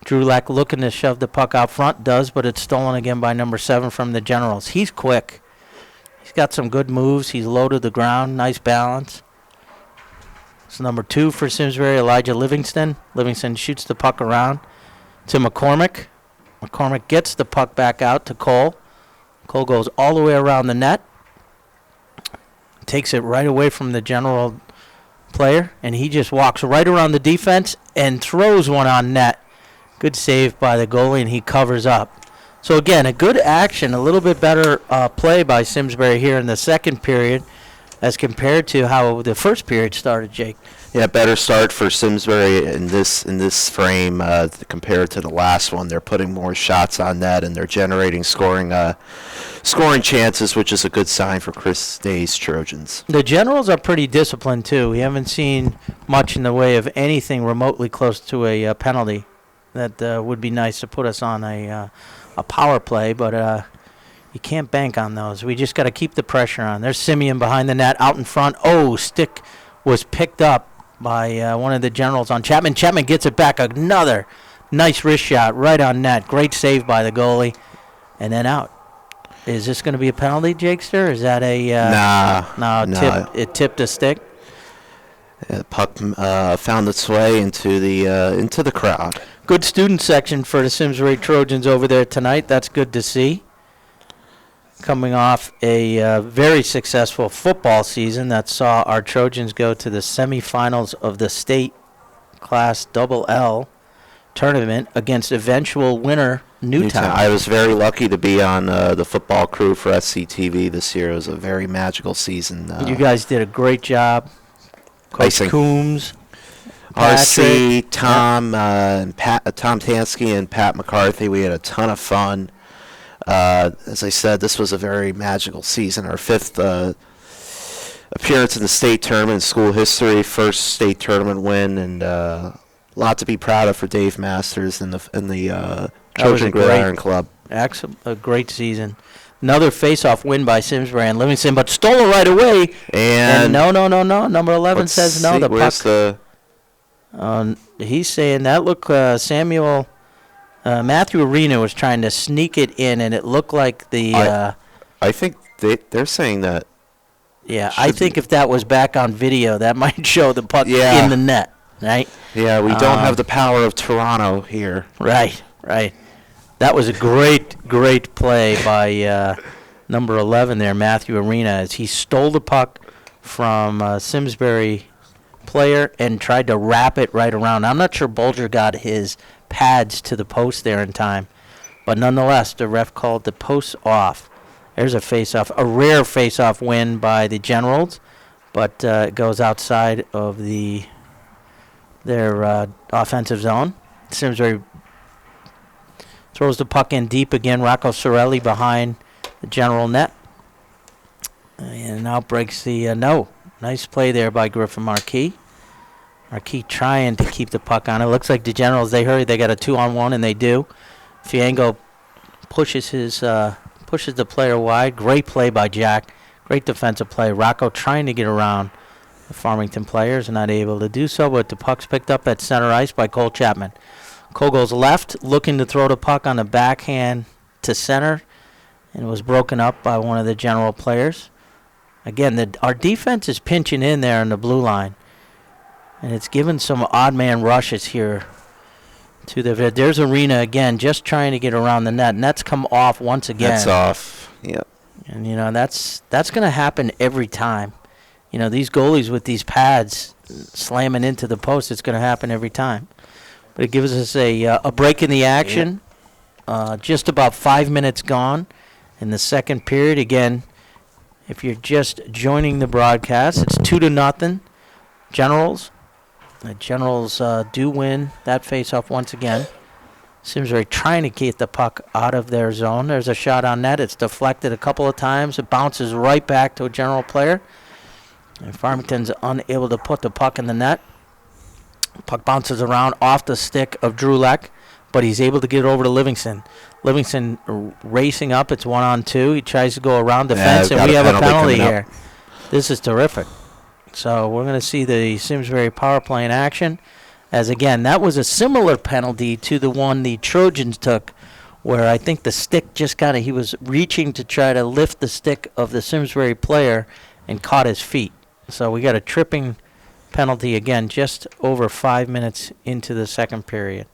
Drew Leck looking to shove the puck out front, does, but it's stolen again by number 7 from the Generals. He's quick. He's got some good moves. He's low to the ground. Nice balance. It's number 2 for Simsbury, Elijah Livingston. Livingston shoots the puck around to McCormick. McCormick gets the puck back out to Cole. Cole goes all the way around the net. Takes it right away from the General player, and he just walks right around the defense and throws one on net. Good save by the goalie, and he covers up. So, again, a good action, a little bit better play by Simsbury here in the second period as compared to how the first period started, Jake. Yeah, better start for Simsbury in this frame compared to the last one. They're putting more shots on net, and they're generating scoring chances, which is a good sign for Chris Day's Trojans. The Generals are pretty disciplined, too. We haven't seen much in the way of anything remotely close to a penalty. That would be nice to put us on a power play, but You can't bank on those. We just got to keep the pressure on. There's Simeon behind the net, out in front. Oh, stick was picked up by one of the Generals on Chapman. Chapman gets it back. Another nice wrist shot right on net. Great save by the goalie. And then out. Is this going to be a penalty, Jakester? Is that a No. It tipped a stick? The puck found its way into the crowd. Good student section for the Simsbury Trojans over there tonight. That's good to see. Coming off a very successful football season that saw our Trojans go to the semifinals of the state class L tournament against eventual winner Newtown. I was very lucky to be on the football crew for SCTV this year. It was a very magical season. You guys did a great job. Coach Coombs, RC, Tom, and Tom Tansky and Pat McCarthy. We had a ton of fun. As I said, this was a very magical season. Our 5th appearance in the state tournament in school history, first state tournament win, and a lot to be proud of for Dave Masters and the Trojan Gridiron Club. A great season. Another face-off win by Simsbury and Livingston, but stole it right away. And no. Number 11 says no. The puck. He's saying that look. Matthew Arena was trying to sneak it in, and it looked like the. I think they're saying that. Yeah, I think if that was back on video, that might show the puck in the net, right? Yeah, we don't have the power of Toronto here. Right. That was a great play by number 11 there, Matthew Arena, as he stole the puck from Simsbury player and tried to wrap it right around. I'm not sure Bulger got his pads to the post there in time, but nonetheless, the ref called the post off. There's a face-off, a rare face-off win by the Generals, but it goes outside of their offensive zone. Simsbury throws the puck in deep again. Rocco Sorelli behind the General net. And now breaks the no. Nice play there by Griffin Marquis. Marquis trying to keep the puck on it. Looks like the Generals, they hurry. They got a 2-on-1, and they do. Fiango pushes the player wide. Great play by Jack. Great defensive play. Rocco trying to get around the Farmington players, not able to do so, but the puck's picked up at center ice by Cole Chapman. Cole goes left, looking to throw the puck on the backhand to center, and it was broken up by one of the General players. Again, our defense is pinching in there in the blue line, and it's given some odd man rushes here to there's Arena again, just trying to get around the net. Net's come off once again. That's off. Yep. And that's going to happen every time. These goalies with these pads slamming into the post, it's going to happen every time. But it gives us a break in the action. Just about 5 minutes gone in the second period. Again, if you're just joining the broadcast, it's 2-0 Generals. The Generals do win that face-off once again. Simsbury trying to get the puck out of their zone. There's a shot on net. It's deflected a couple of times. It bounces right back to a General player. And Farmington's unable to put the puck in the net. Puck bounces around off the stick of Drulek, but he's able to get it over to Livingston. Livingston racing up. It's 1-on-2. He tries to go around the fence, and we have a penalty here. This is terrific. So we're going to see the Simsbury power play in action. As, again, that was a similar penalty to the one the Trojans took, where I think the stick just he was reaching to try to lift the stick of the Simsbury player and caught his feet. So we got a tripping penalty again just over 5 minutes into the second period.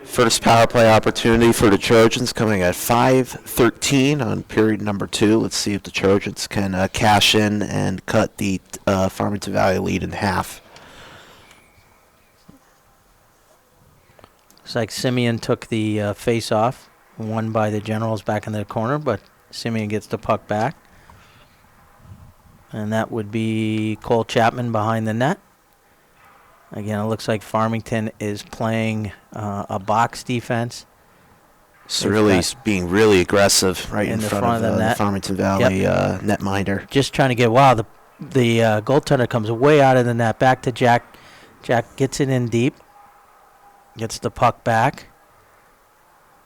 First power play opportunity for the Trojans coming at 5:13 on period number 2. Let's see if the Trojans can cash in and cut the Farmington Valley lead in half. Looks like Simeon took the face-off, won by the Generals back in the corner, but Simeon gets the puck back. And that would be Cole Chapman behind the net. Again, it looks like Farmington is playing a box defense. Sorelli's being really aggressive right in front of the Farmington Valley netminder. Just trying to get, the goaltender comes way out of the net. Back to Jack. Jack gets it in deep. Gets the puck back.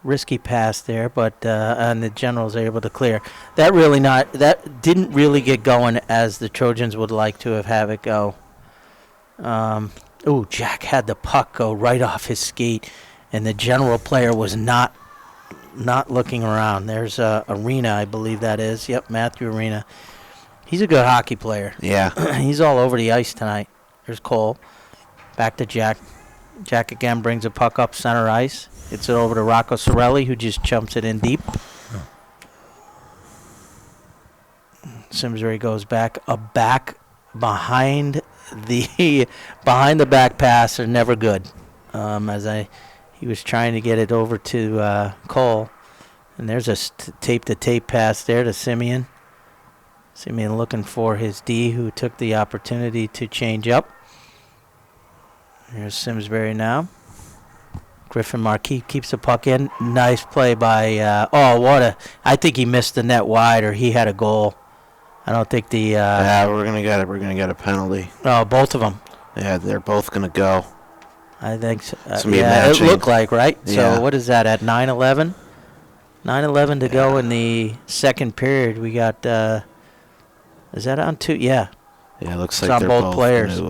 risky pass there, but and the Generals are able to clear. That didn't really get going as the Trojans would like to have it go. Jack had the puck go right off his skate, and the General player was not looking around. There's Arena, I believe that is. Yep, Matthew Arena. He's a good hockey player. Yeah. He's all over the ice tonight. There's Cole. Back to Jack. Jack again brings a puck up center ice. Gets it over to Rocco Sorelli, who just jumps it in deep. Simsbury goes back behind the back pass are never good. He was trying to get it over to Cole, and there's a tape-to-tape pass there to Simeon. Simeon looking for his D, who took the opportunity to change up. Here's Simsbury now. Griffin Marquis keeps the puck in. Nice play by, I think he missed the net wide, or he had a goal. I don't think the... we're going to get a penalty. Oh, both of them. Yeah, they're both going to go. I think so. It looked like, right? Yeah. So what is that, at 9:11? 9:11 to go in the second period. We got, is that on two? Yeah. Yeah, it looks It's like on they're both players.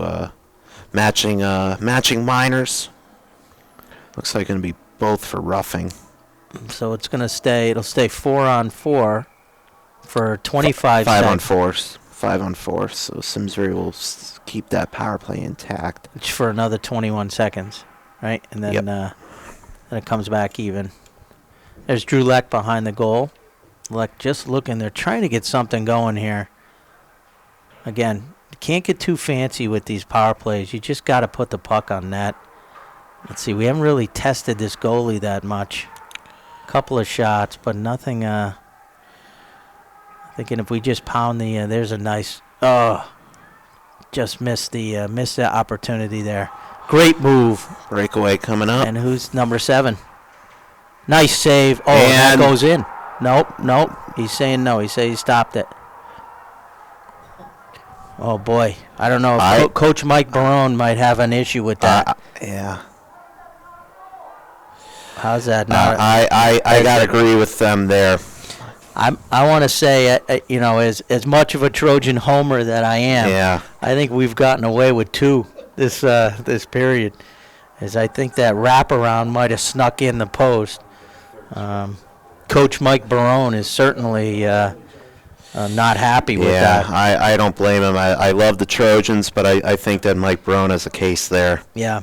matching minors. Looks like going to be both for roughing. So it's going to stay, it'll stay 4-on-4 for 25 Five seconds. 5 on 4. So Simsbury will keep that power play intact. For another 21 seconds, right? And then, then it comes back even. There's Drew Leck behind the goal. Leck just looking. They're trying to get something going here. Again, you can't get too fancy with these power plays. You just got to put the puck on net. Let's see. We haven't really tested this goalie that much. Couple of shots, but nothing. Thinking if we just pound the, there's a nice. Just missed the opportunity there. Great move. Breakaway coming up. And who's number 7? Nice save. Oh, and that goes in. Nope. He's saying no. He says he stopped it. Oh boy, I don't know if Coach Mike Barone might have an issue with that. Yeah. How's that? I gotta agree with them there. I want to say, as much of a Trojan homer that I am, I think we've gotten away with 2 this period. As I think that wraparound might have snuck in the post. Coach Mike Barone is certainly not happy with that. Yeah, I don't blame him. I love the Trojans, but I think that Mike Barone has a case there. Yeah.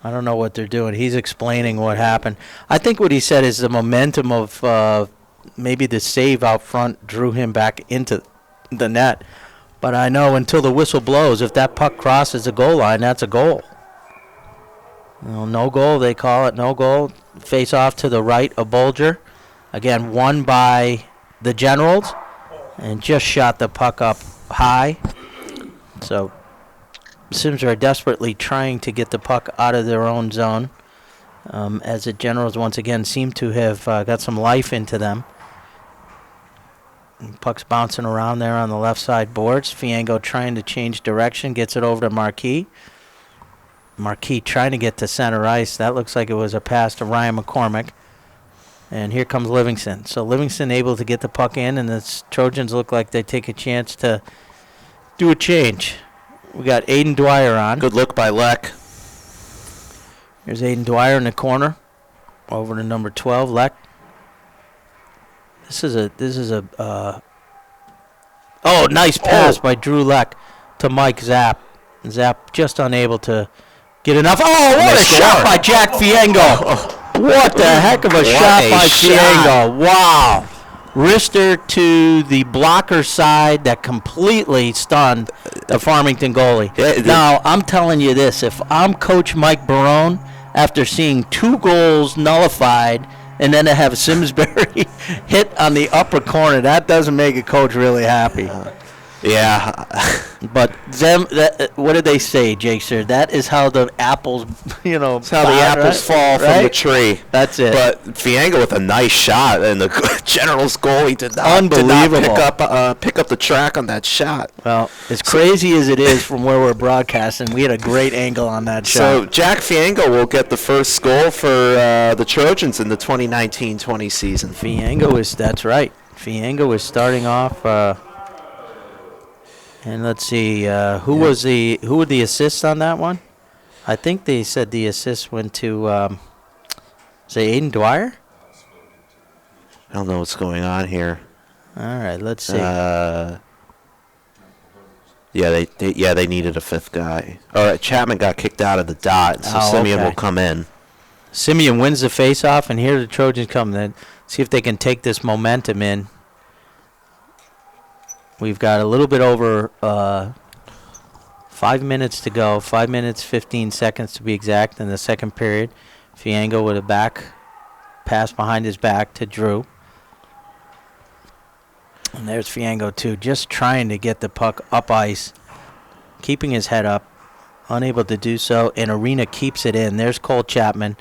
I don't know what they're doing. He's explaining what happened. I think what he said is the momentum of maybe the save out front drew him back into the net. But I know until the whistle blows, if that puck crosses the goal line, that's a goal. No goal, they call it. No goal. Face off to the right of Bolger. Again, won by the Generals. And just shot the puck up high. So Simsbury are desperately trying to get the puck out of their own zone. As the Generals once again seem to have got some life into them. And puck's bouncing around there on the left side boards. Fiango trying to change direction, gets it over to Marquis. Marquis trying to get to center ice. That looks like it was a pass to Ryan McCormick. And here comes Livingston. So Livingston able to get the puck in, and the Trojans look like they take a chance to do a change. We got Aiden Dwyer on. Good look by Leck. Here's Aiden Dwyer in the corner. Over to number 12, Leck. This is a nice pass by Drew Leck to Mike Zapp. Zapp just unable to get enough. Oh, what a shot by Jack Fiango. What the heck of a shot by Fiango. Wow. Wrister to the blocker side that completely stunned the Farmington goalie. Now, I'm telling you this. If I'm Coach Mike Barone, after seeing 2 goals nullified and then to have Simsbury hit on the upper corner, that doesn't make a coach really happy. Yeah. But what did they say, Jake, sir? That is how the apples, That's how the apples fall from the tree. That's it. But Fienga with a nice shot, and the Generals goalie did not pick up the track on that shot. Well, as crazy as it is from where we're broadcasting, we had a great angle on that shot. So Jack Fienga will get the first goal for the Trojans in the 2019-20 season. That's right. Fienga was starting off. And let's see, who were the assists on that one? I think they said the assist went to, say, Aiden Dwyer? I don't know what's going on here. All right, let's see. They needed a fifth guy. All right, Chapman got kicked out of the dot, so Simeon will come in. Simeon wins the faceoff, and here the Trojans come then. See if they can take this momentum in. We've got a little bit over 5 minutes to go, 5 minutes, 15 seconds to be exact in the second period. Fienga with a back pass behind his back to Drew. And there's Fienga, too, just trying to get the puck up ice, keeping his head up, unable to do so, and Arena keeps it in. There's Cole Chapman.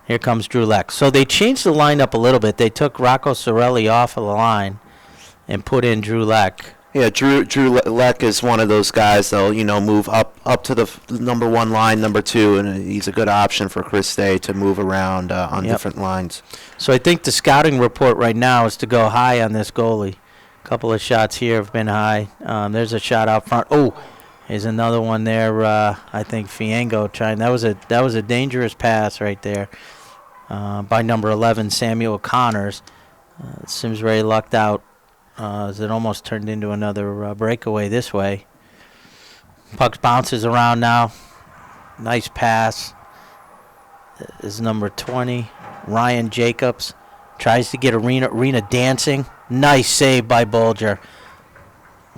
Here comes Drew Leck. So they changed the lineup a little bit. They took Rocco Sorelli off of the line and put in Drew Leck. Yeah, Drew Leck is one of those guys that'll, move up to the number one line, number two, and he's a good option for Chris Day to move around on different lines. So I think the scouting report right now is to go high on this goalie. A couple of shots here have been high. There's a shot out front. Oh, there's another one there. I think Fienga trying. That was a dangerous pass right there by number 11, Samuel Connors. Simsbury lucked out. As it almost turned into another breakaway this way. Puck bounces around now. Nice pass. Is number 20, Ryan Jacobs. Tries to get Arena dancing. Nice save by Bulger.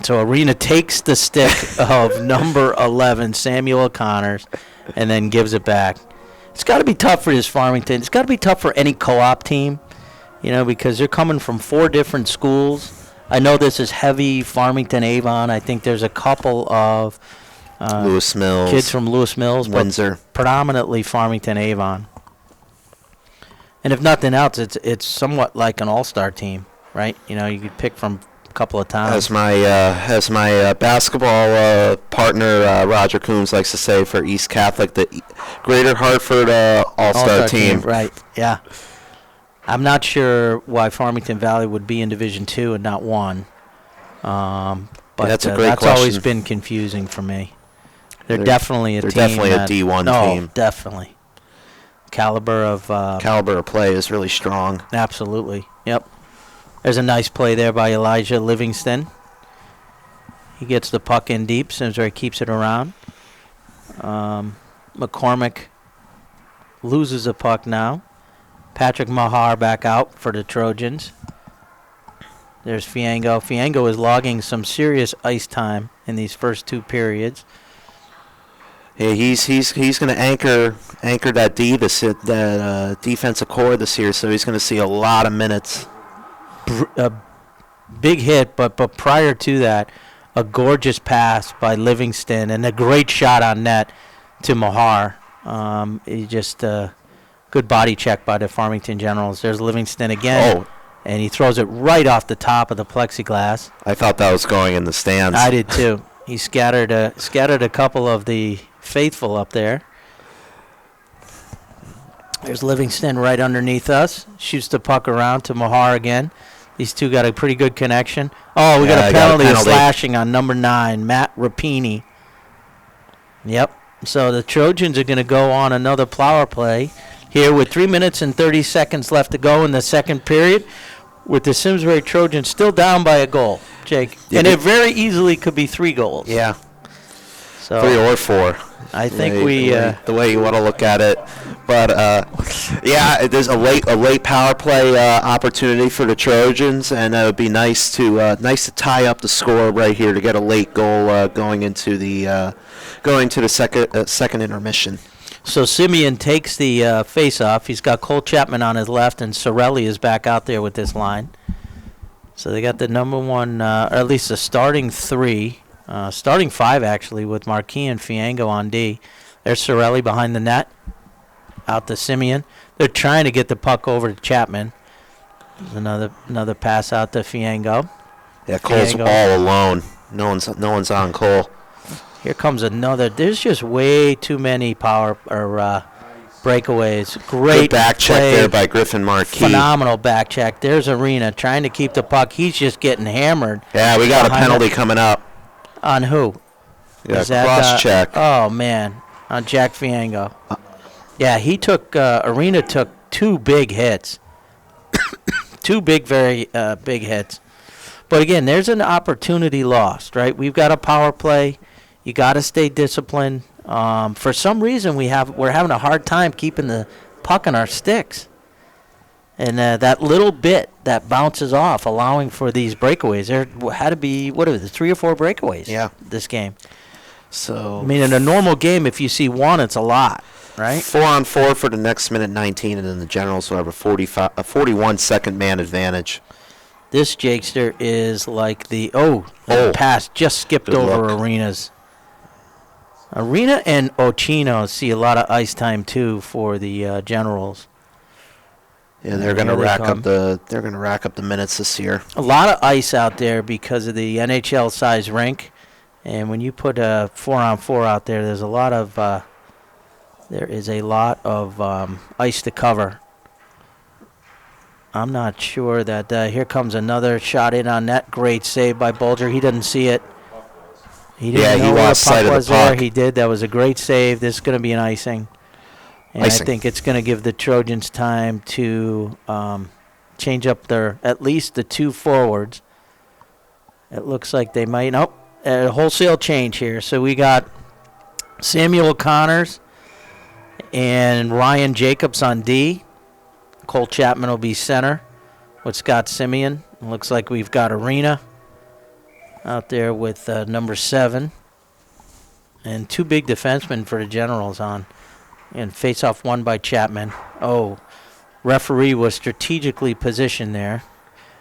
So Arena takes the stick of number 11, Samuel Connors, and then gives it back. It's got to be tough for this Farmington. It's got to be tough for any co-op team, because they're coming from 4 different schools. I know this is heavy Farmington Avon. I think there's a couple of Lewis Mills, kids from Lewis Mills, Windsor, but predominantly Farmington Avon. And if nothing else, it's somewhat like an all-star team, right? You could pick from a couple of towns. As my basketball partner Roger Coombs likes to say for East Catholic, the Greater Hartford all-star team. Right? Yeah. I'm not sure why Farmington Valley would be in Division II and not 1. But that's a great that's question. always been confusing for me. They're definitely a team. They're definitely a D1 team. Definitely. Caliber of play is really strong. Absolutely. Yep. There's a nice play there by Elijah Livingston. He gets the puck in deep. Simsbury keeps it around. McCormick loses the puck now. Patrick Mahar back out for the Trojans. There's Fienga. Fienga is logging some serious ice time in these first 2 periods. Yeah, he's going to anchor that that defensive core this year, so he's going to see a lot of minutes. A big hit, but prior to that, a gorgeous pass by Livingston and a great shot on net to Mahar. He just good body check by the Farmington Generals. There's Livingston again, and he throws it right off the top of the plexiglass. I thought that was going in the stands. I did too. He scattered a couple of the faithful up there. There's Livingston right underneath us. Shoots the puck around to Mahar again. These two got a pretty good connection. Oh, we got a penalty of slashing on number 9, Matt Rapini. Yep. So the Trojans are going to go on another power play here with 3 minutes and 30 seconds left to go in the second period, with the Simsbury Trojans still down by a goal, Jake. And it very easily could be 3 goals. Yeah. So 3 or 4. I think the way you want to look at it. But there's a late power play opportunity for the Trojans, and it would be nice to tie up the score right here to get a late goal going into the second intermission. So Simeon takes the face-off. He's got Cole Chapman on his left, and Sorelli is back out there with this line. So they got the number one, or at least the starting three, starting five actually, with Marquis and Fiango on D. There's Sorelli behind the net, out to Simeon. They're trying to get the puck over to Chapman. There's another pass out to Fiango. Yeah, Cole's all alone. No one's on Cole. Here comes another. There's just way too many power or breakaways. Great good back check there by Griffin Marquis. Phenomenal back check. There's Arena trying to keep the puck. He's just getting hammered. Yeah, we got a penalty coming up. On who? Yeah, cross check. Oh, man. On Jack Fiango. Yeah, he took, Arena took two big hits. Two very big hits. But again, there's an opportunity lost, right? We've got a power play. You got to stay disciplined. For some reason, we're having a hard time keeping the puck on our sticks. And that little bit that bounces off, allowing for these breakaways. There had to be, 3 or 4 breakaways this game. So I mean, in a normal game, if you see one, it's a lot, right? 4-on-4 for the next minute 19, and then the Generals will have a 41-second man advantage. This Jakester is like the pass just skipped over Arenas. Arena and Ochino see a lot of ice time too for the Generals. Yeah, they're going to rack up the minutes this year. A lot of ice out there because of the NHL size rink, and when you put a 4-on-4 out there, there's a lot of ice to cover. I'm not sure that here comes another shot in on net. Great save by Bulger. He didn't see it. He didn't know where the puck was there. He did. That was a great save. This is going to be an icing. And I think it's going to give the Trojans time to change up at least the 2 forwards. It looks like they might. Nope. A wholesale change here. So we got Samuel Connors and Ryan Jacobs on D. Cole Chapman will be center with Scott Simeon. It looks like we've got Arena out there with number 7. And 2 big defensemen for the Generals on. And face-off won by Chapman. Referee was strategically positioned there.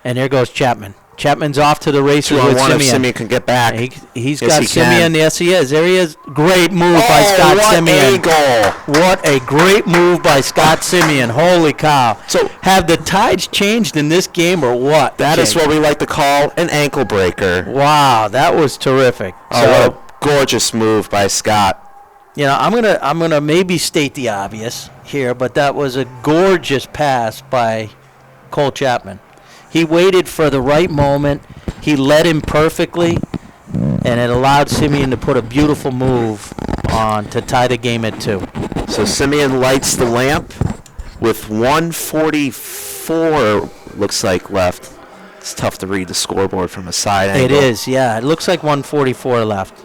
And there goes Chapman. Chapman's off to the races with Simeon. If Simeon can get back. He's got Simeon. Yes, he is. There he is. Great move by Scott Simeon. What a goal. What a great move by Scott Simeon. Holy cow. So have the tides changed in this game or what? That is what we like to call an ankle breaker. Wow, that was terrific. What a gorgeous move by Scott. You know, I'm gonna maybe state the obvious here, but that was a gorgeous pass by Cole Chapman. He waited for the right moment. He led him perfectly, and it allowed Simeon to put a beautiful move on to tie the game at 2. So Simeon lights the lamp with 1:44, looks like, left. It's tough to read the scoreboard from a side angle. It is, yeah. It looks like 1:44 left.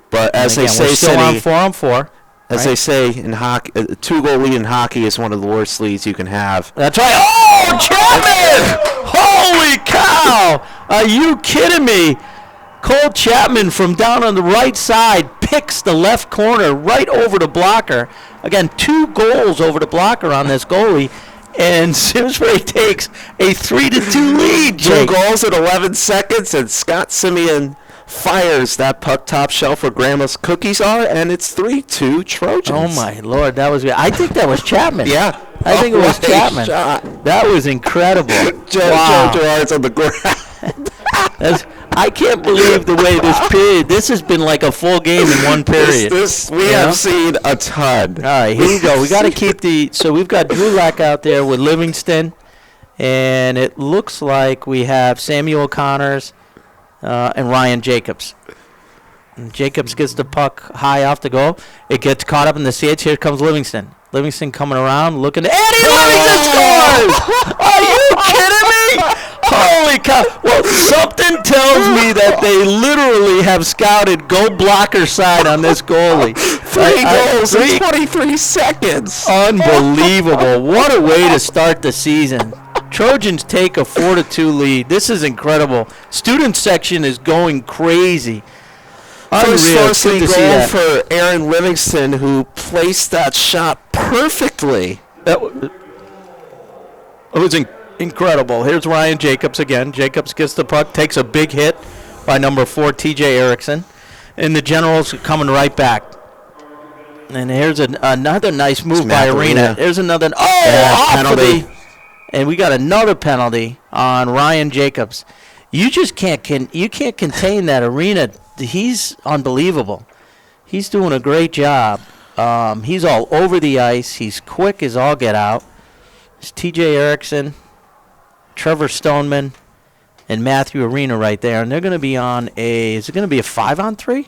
But as they say, we're still on 4-on-4. As they say in hockey, a 2-goal lead in hockey is one of the worst leads you can have. That's right. Oh, Chapman! Holy cow! Are you kidding me? Cole Chapman from down on the right side picks the left corner right over the blocker. Again, 2 goals over the blocker on this goalie. And Simsbury takes a 3-2 lead, Jake. 2 goals in 11 seconds, and Scott Simeon fires that puck top shelf where Grandma's cookies are, and it's 3-2 Trojans. Oh, my Lord. That was good. I think that was Chapman. Yeah. I think it was Chapman. Shot. That was incredible. Joe Girard's on the ground. I can't believe the way this has been like a full game in one period. We have seen a ton. All right, here we go. We got to keep so we've got Drulak out there with Livingston, and it looks like we have Samuel Connors and Ryan Jacobs. And Jacobs gets the puck high off the goal. It gets caught up in the seats. Here comes Livingston. Livingston coming around, looking to Eddie Livingston scores! Are you kidding me? Holy cow. Well, something tells me that they literally have scouted go blocker side on this goalie. 3 goals in 23 seconds. Unbelievable. What a way to start the season. Trojans take a 4-2 lead. This is incredible. Student section is going crazy. First goal for Aaron Livingston, who placed that shot perfectly. It was Incredible. Here's Ryan Jacobs again. Jacobs gets the puck, takes a big hit by number 4, T.J. Erickson. And the Generals are coming right back. And here's another nice move by Arena. There's another. Penalty. And we got another penalty on Ryan Jacobs. You just can't contain that Arena. He's unbelievable. He's doing a great job. He's all over the ice. He's quick as all get out. It's T.J. Erickson, Trevor Stoneman, and Matthew Arena right there. And they're going to be on is it going to be a 5-on-3?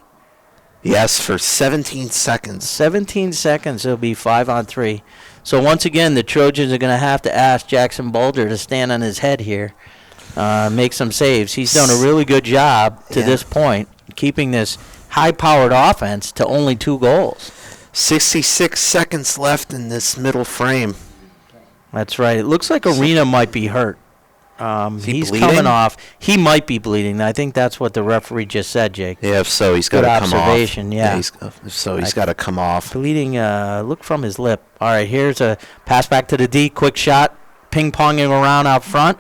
Yes, for 17 seconds. 17 seconds, it'll be 5-on-3. So once again, the Trojans are going to have to ask Jackson Bolger to stand on his head here, make some saves. He's done a really good job to this point, keeping this high-powered offense to only 2 goals. 66 seconds left in this middle frame. That's right. It looks like Arena might be hurt. He's bleeding? coming off. He might be bleeding. I think that's what the referee just said, Jake. Yeah, if so, he's got to come off. Observation, yeah. He's got to come off. Bleeding, look from his lip. All right, here's a pass back to the D. Quick shot. Ping-ponging around out front.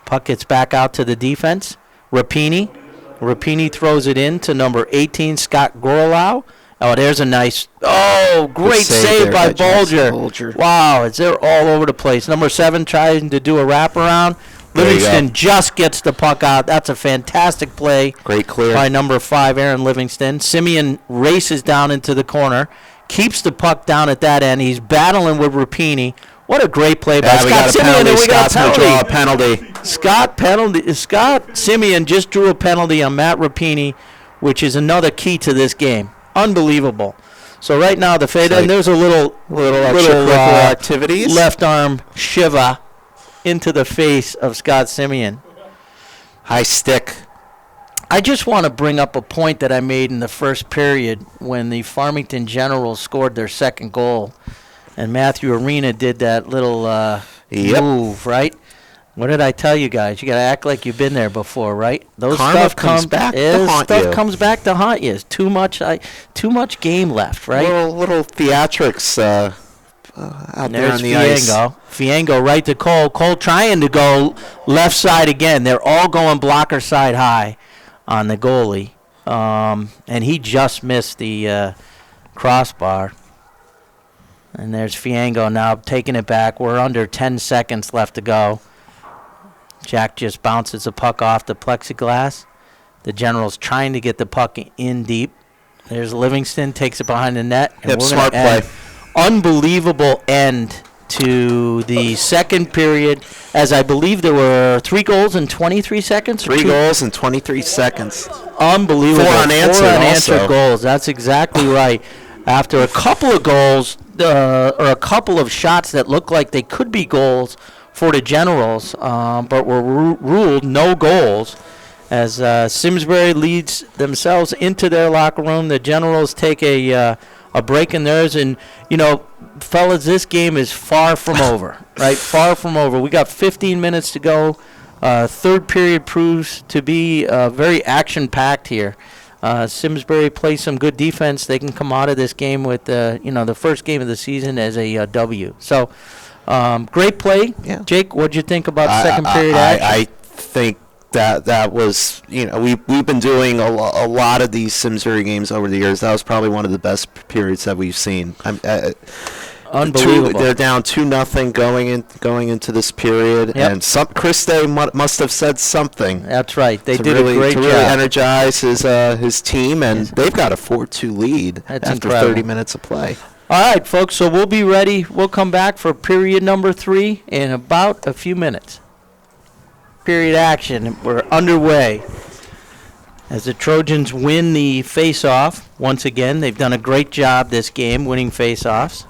Puck gets back out to the defense. Rapini. Rapini throws it in to number 18, Scott Gorlow. Oh, there's a nice, great save by Bolger. Wow, they're all over the place. Number 7 trying to do a wraparound. Livingston just gets the puck out. That's a fantastic play. Great clear. By number 5, Aaron Livingston. Simeon races down into the corner, keeps the puck down at that end. He's battling with Rapini. What a great play by Scott Simeon, and we got a penalty. Scott Simeon just drew a penalty on Matt Rapini, which is another key to this game. Unbelievable. So right now the fade, and there's a little activities. Left arm shiva into the face of Scott Simeon. High stick. I just want to bring up a point that I made in the first period when the Farmington Generals scored their second goal, and Matthew Arena did that little move, right? What did I tell you guys? You got to act like you've been there before, right? Those stuff comes back to haunt you. Stuff comes back to haunt you. It's too much game left, right? Little theatrics out there on the ice. Fiengo right to Cole. Cole trying to go left side again. They're all going blocker side high on the goalie. And he just missed the crossbar. And there's Fiengo now taking it back. We're under 10 seconds left to go. Jack just bounces the puck off the plexiglass. The General's trying to get the puck in deep. There's Livingston, takes it behind the net. And smart play. Unbelievable end to the second period, as I believe there were 3 goals in 23 seconds? 3 goals in 23 seconds. Unbelievable. 4 unanswered goals. That's exactly right. After a couple of goals, or a couple of shots that looked like they could be goals for the Generals, but were ruled no goals, as Simsbury leads themselves into their locker room. The Generals take a break in theirs, and fellas, this game is far from over, right? Far from over. We got 15 minutes to go. Third period proves to be very action-packed here. Simsbury plays some good defense. They can come out of this game with the first game of the season as a W. So. Great play. Yeah. Jake, what'd you think about second period action? I think that was, we've been doing a lot of these Simsbury games over the years. That was probably one of the best periods that we've seen. Unbelievable. They're down 2-0 going into this period, and Chris Day must have said something. That's right. They did a great job. To really energize his team, and they've got a 4-2 lead after incredible. 30 minutes of play. All right, folks, so we'll be ready. We'll come back for period number 3 in about a few minutes. Period action. We're underway as the Trojans win the face-off. Once again, they've done a great job this game winning face-offs.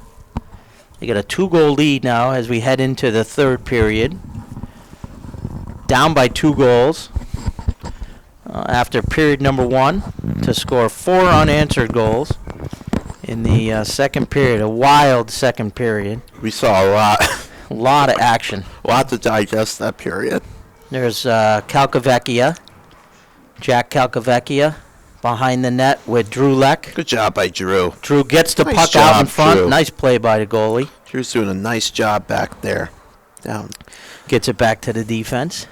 They got a 2-goal lead now as we head into the third period. Down by 2 goals after period number 1 to score 4 unanswered goals. In the second period, a wild second period. We saw a lot of action. A lot to digest that period. There's Calcavecchia, Jack Calcavecchia, behind the net with Drew Leck. Good job by Drew. Drew gets the puck out in front. Drew. Nice play by the goalie. Drew's doing a nice job back there. Down. Gets it back to the defense.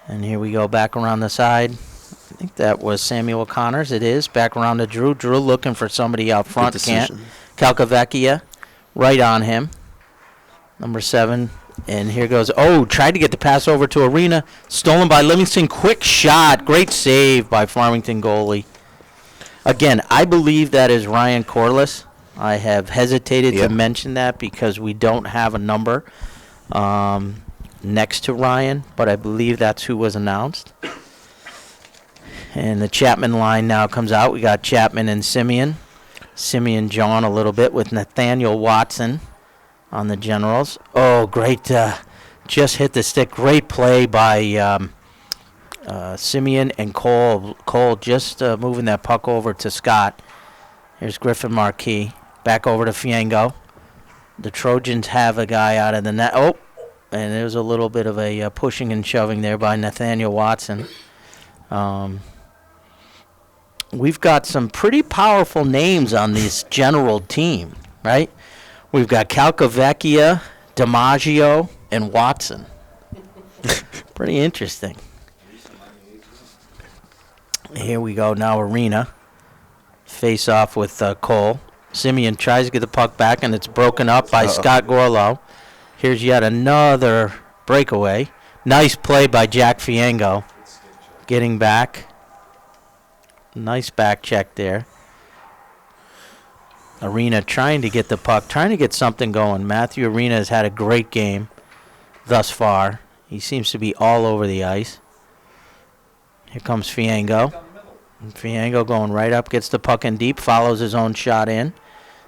And here we go back around the side. I think that was Samuel Connors. It is. Back around to Drew. Drew looking for somebody out front. Can't. Calcavecchia right on him. Number 7. And here goes. Oh, tried to get the pass over to Arena. Stolen by Livingston. Quick shot. Great save by Farmington goalie. Again, I believe that is Ryan Corliss. I have hesitated to mention that because we don't have a number next to Ryan, but I believe that's who was announced. And the Chapman line now comes out. We got Chapman and Simeon. Simeon John a little bit with Nathaniel Watson on the Generals. Oh, great. Just hit the stick. Great play by Simeon and Cole. Cole just moving that puck over to Scott. Here's Griffin Marquis. Back over to Fiengo. The Trojans have a guy out of the net. Oh, and there's a little bit of a pushing and shoving there by Nathaniel Watson. We've got some pretty powerful names on this General team, right? We've got Calcavecchia, DiMaggio, and Watson. Pretty interesting. Here we go now, Arena. Face off with Cole. Simeon tries to get the puck back, and it's broken up by Scott Gorlow. Here's yet another breakaway. Nice play by Jack Fiengo. Getting back. Nice back check there. Arena trying to get the puck, trying to get something going. Matthew Arena has had a great game thus far. He seems to be all over the ice. Here comes Fiengo. Fiengo going right up, gets the puck in deep, follows his own shot in,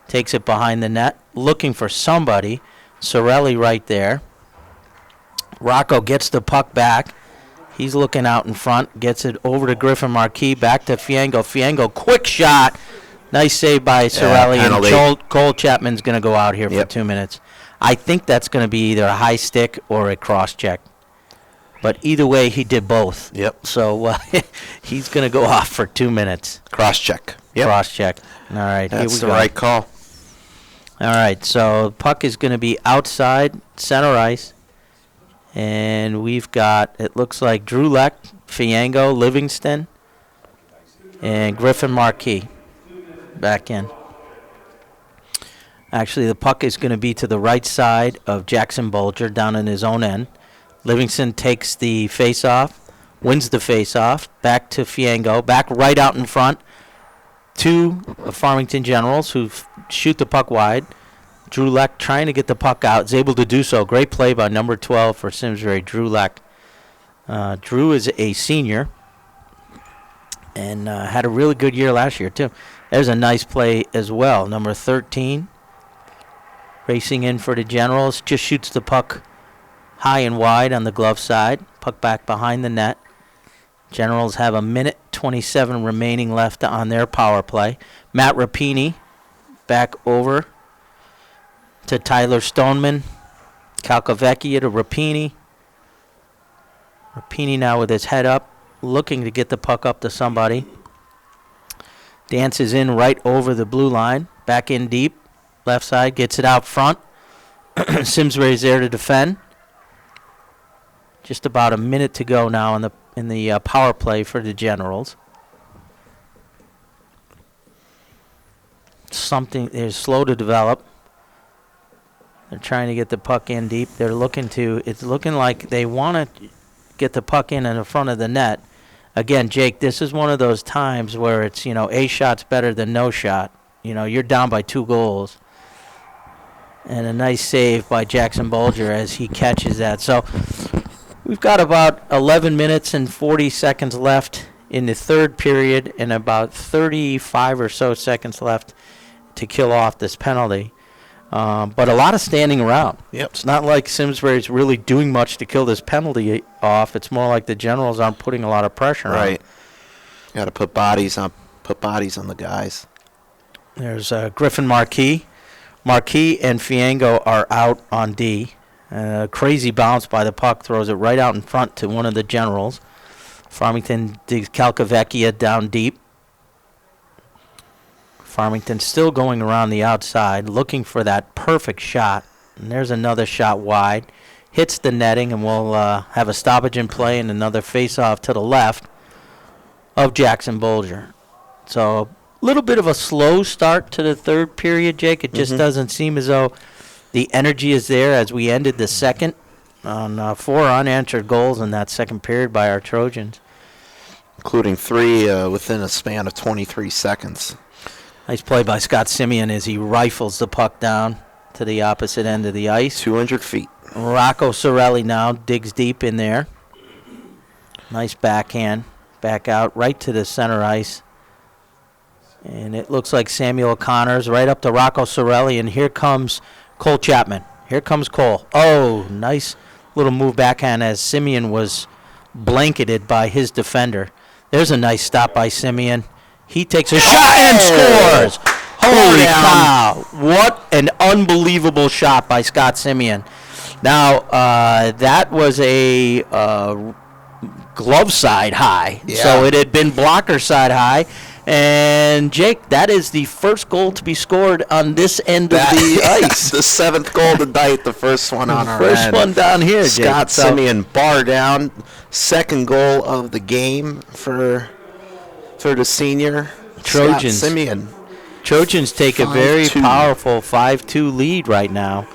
takes it behind the net, looking for somebody. Sorelli right there. Rocco gets the puck back. He's looking out in front, gets it over to Griffin Marquis, back to Fiengo. Fiengo, quick shot. Nice save by Sorelli, and Cole Chapman's going to go out here for 2 minutes. I think that's going to be either a high stick or a cross check. But either way, he did both. Yep. So he's going to go off for 2 minutes. Cross check. Yep. Cross check. All right, that's here we the go. right call. All right, so puck is going to be outside center ice. And we've got, it looks like Drew Leck, Fiengo, Livingston, and Griffin Marquis back in. Actually, the puck is going to be to the right side of Jackson Bolger down in his own end. Livingston takes the face-off, wins the face-off, back to Fiengo, back right out in front to the Farmington Generals who shoot the puck wide. Drew Leck trying to get the puck out, is able to do so. Great play by number 12 for Simsbury, Drew Leck. Drew is a senior and had a really good year last year, too. There's a nice play as well. Number 13, racing in for the Generals, just shoots the puck high and wide on the glove side. Puck back behind the net. Generals have 1:27 remaining left on their power play. Matt Rapini back over to Tyler Stoneman. Calcavecchia to Rapini. Rapini now with his head up, looking to get the puck up to somebody. Dances in right over the blue line. Back in deep. Left side, gets it out front. Simsbury's there to defend. Just about a minute to go now in the power play for the Generals. Something they're slow to develop. They're trying to get the puck in deep. They're looking to. It's looking like they want to get the puck in the front of the net. Again, Jake, this is one of those times where it's a shot's better than no shot. You're down by 2 goals. And a nice save by Jackson Bolger as he catches that. So we've got about 11 minutes and 40 seconds left in the third period and about 35 or so seconds left to kill off this penalty. But a lot of standing around. Yep. It's not like Simsbury's really doing much to kill this penalty off. It's more like the Generals aren't putting a lot of pressure on. Right. Got to put bodies on the guys. There's Griffin Marquis. Marquis and Fiengo are out on D. Crazy bounce by the puck, throws it right out in front to one of the Generals. Farmington digs Calcavecchia down deep. Farmington still going around the outside, looking for that perfect shot. And there's another shot wide. Hits the netting, and we'll have a stoppage in play and another face-off to the left of Jackson Bolger. So a little bit of a slow start to the third period, Jake. It just doesn't seem as though the energy is there as we ended the second on 4 unanswered goals in that second period by our Trojans. Including 3 within a span of 23 seconds. Nice play by Scott Simeon as he rifles the puck down to the opposite end of the ice. 200 feet. Rocco Sorelli now digs deep in there. Nice backhand. Back out right to the center ice. And it looks like Samuel O'Connor's right up to Rocco Sorelli. And here comes Cole Chapman. Here comes Cole. Oh, nice little move backhand as Simeon was blanketed by his defender. There's a nice stop by Simeon. He takes a shot and scores. Holy cow. What an unbelievable shot by Scott Simeon. Now, that was a glove side high. Yeah. So it had been blocker side high. And, Jake, that is the first goal to be scored on this end of the ice. The 7th goal tonight, the first one on our First end. one down here, Jake. Scott Simeon, bar down. 2nd goal of the game for the senior. Trojans. Scott Simeon. Trojans take a very 5-2. powerful 5-2 lead right now.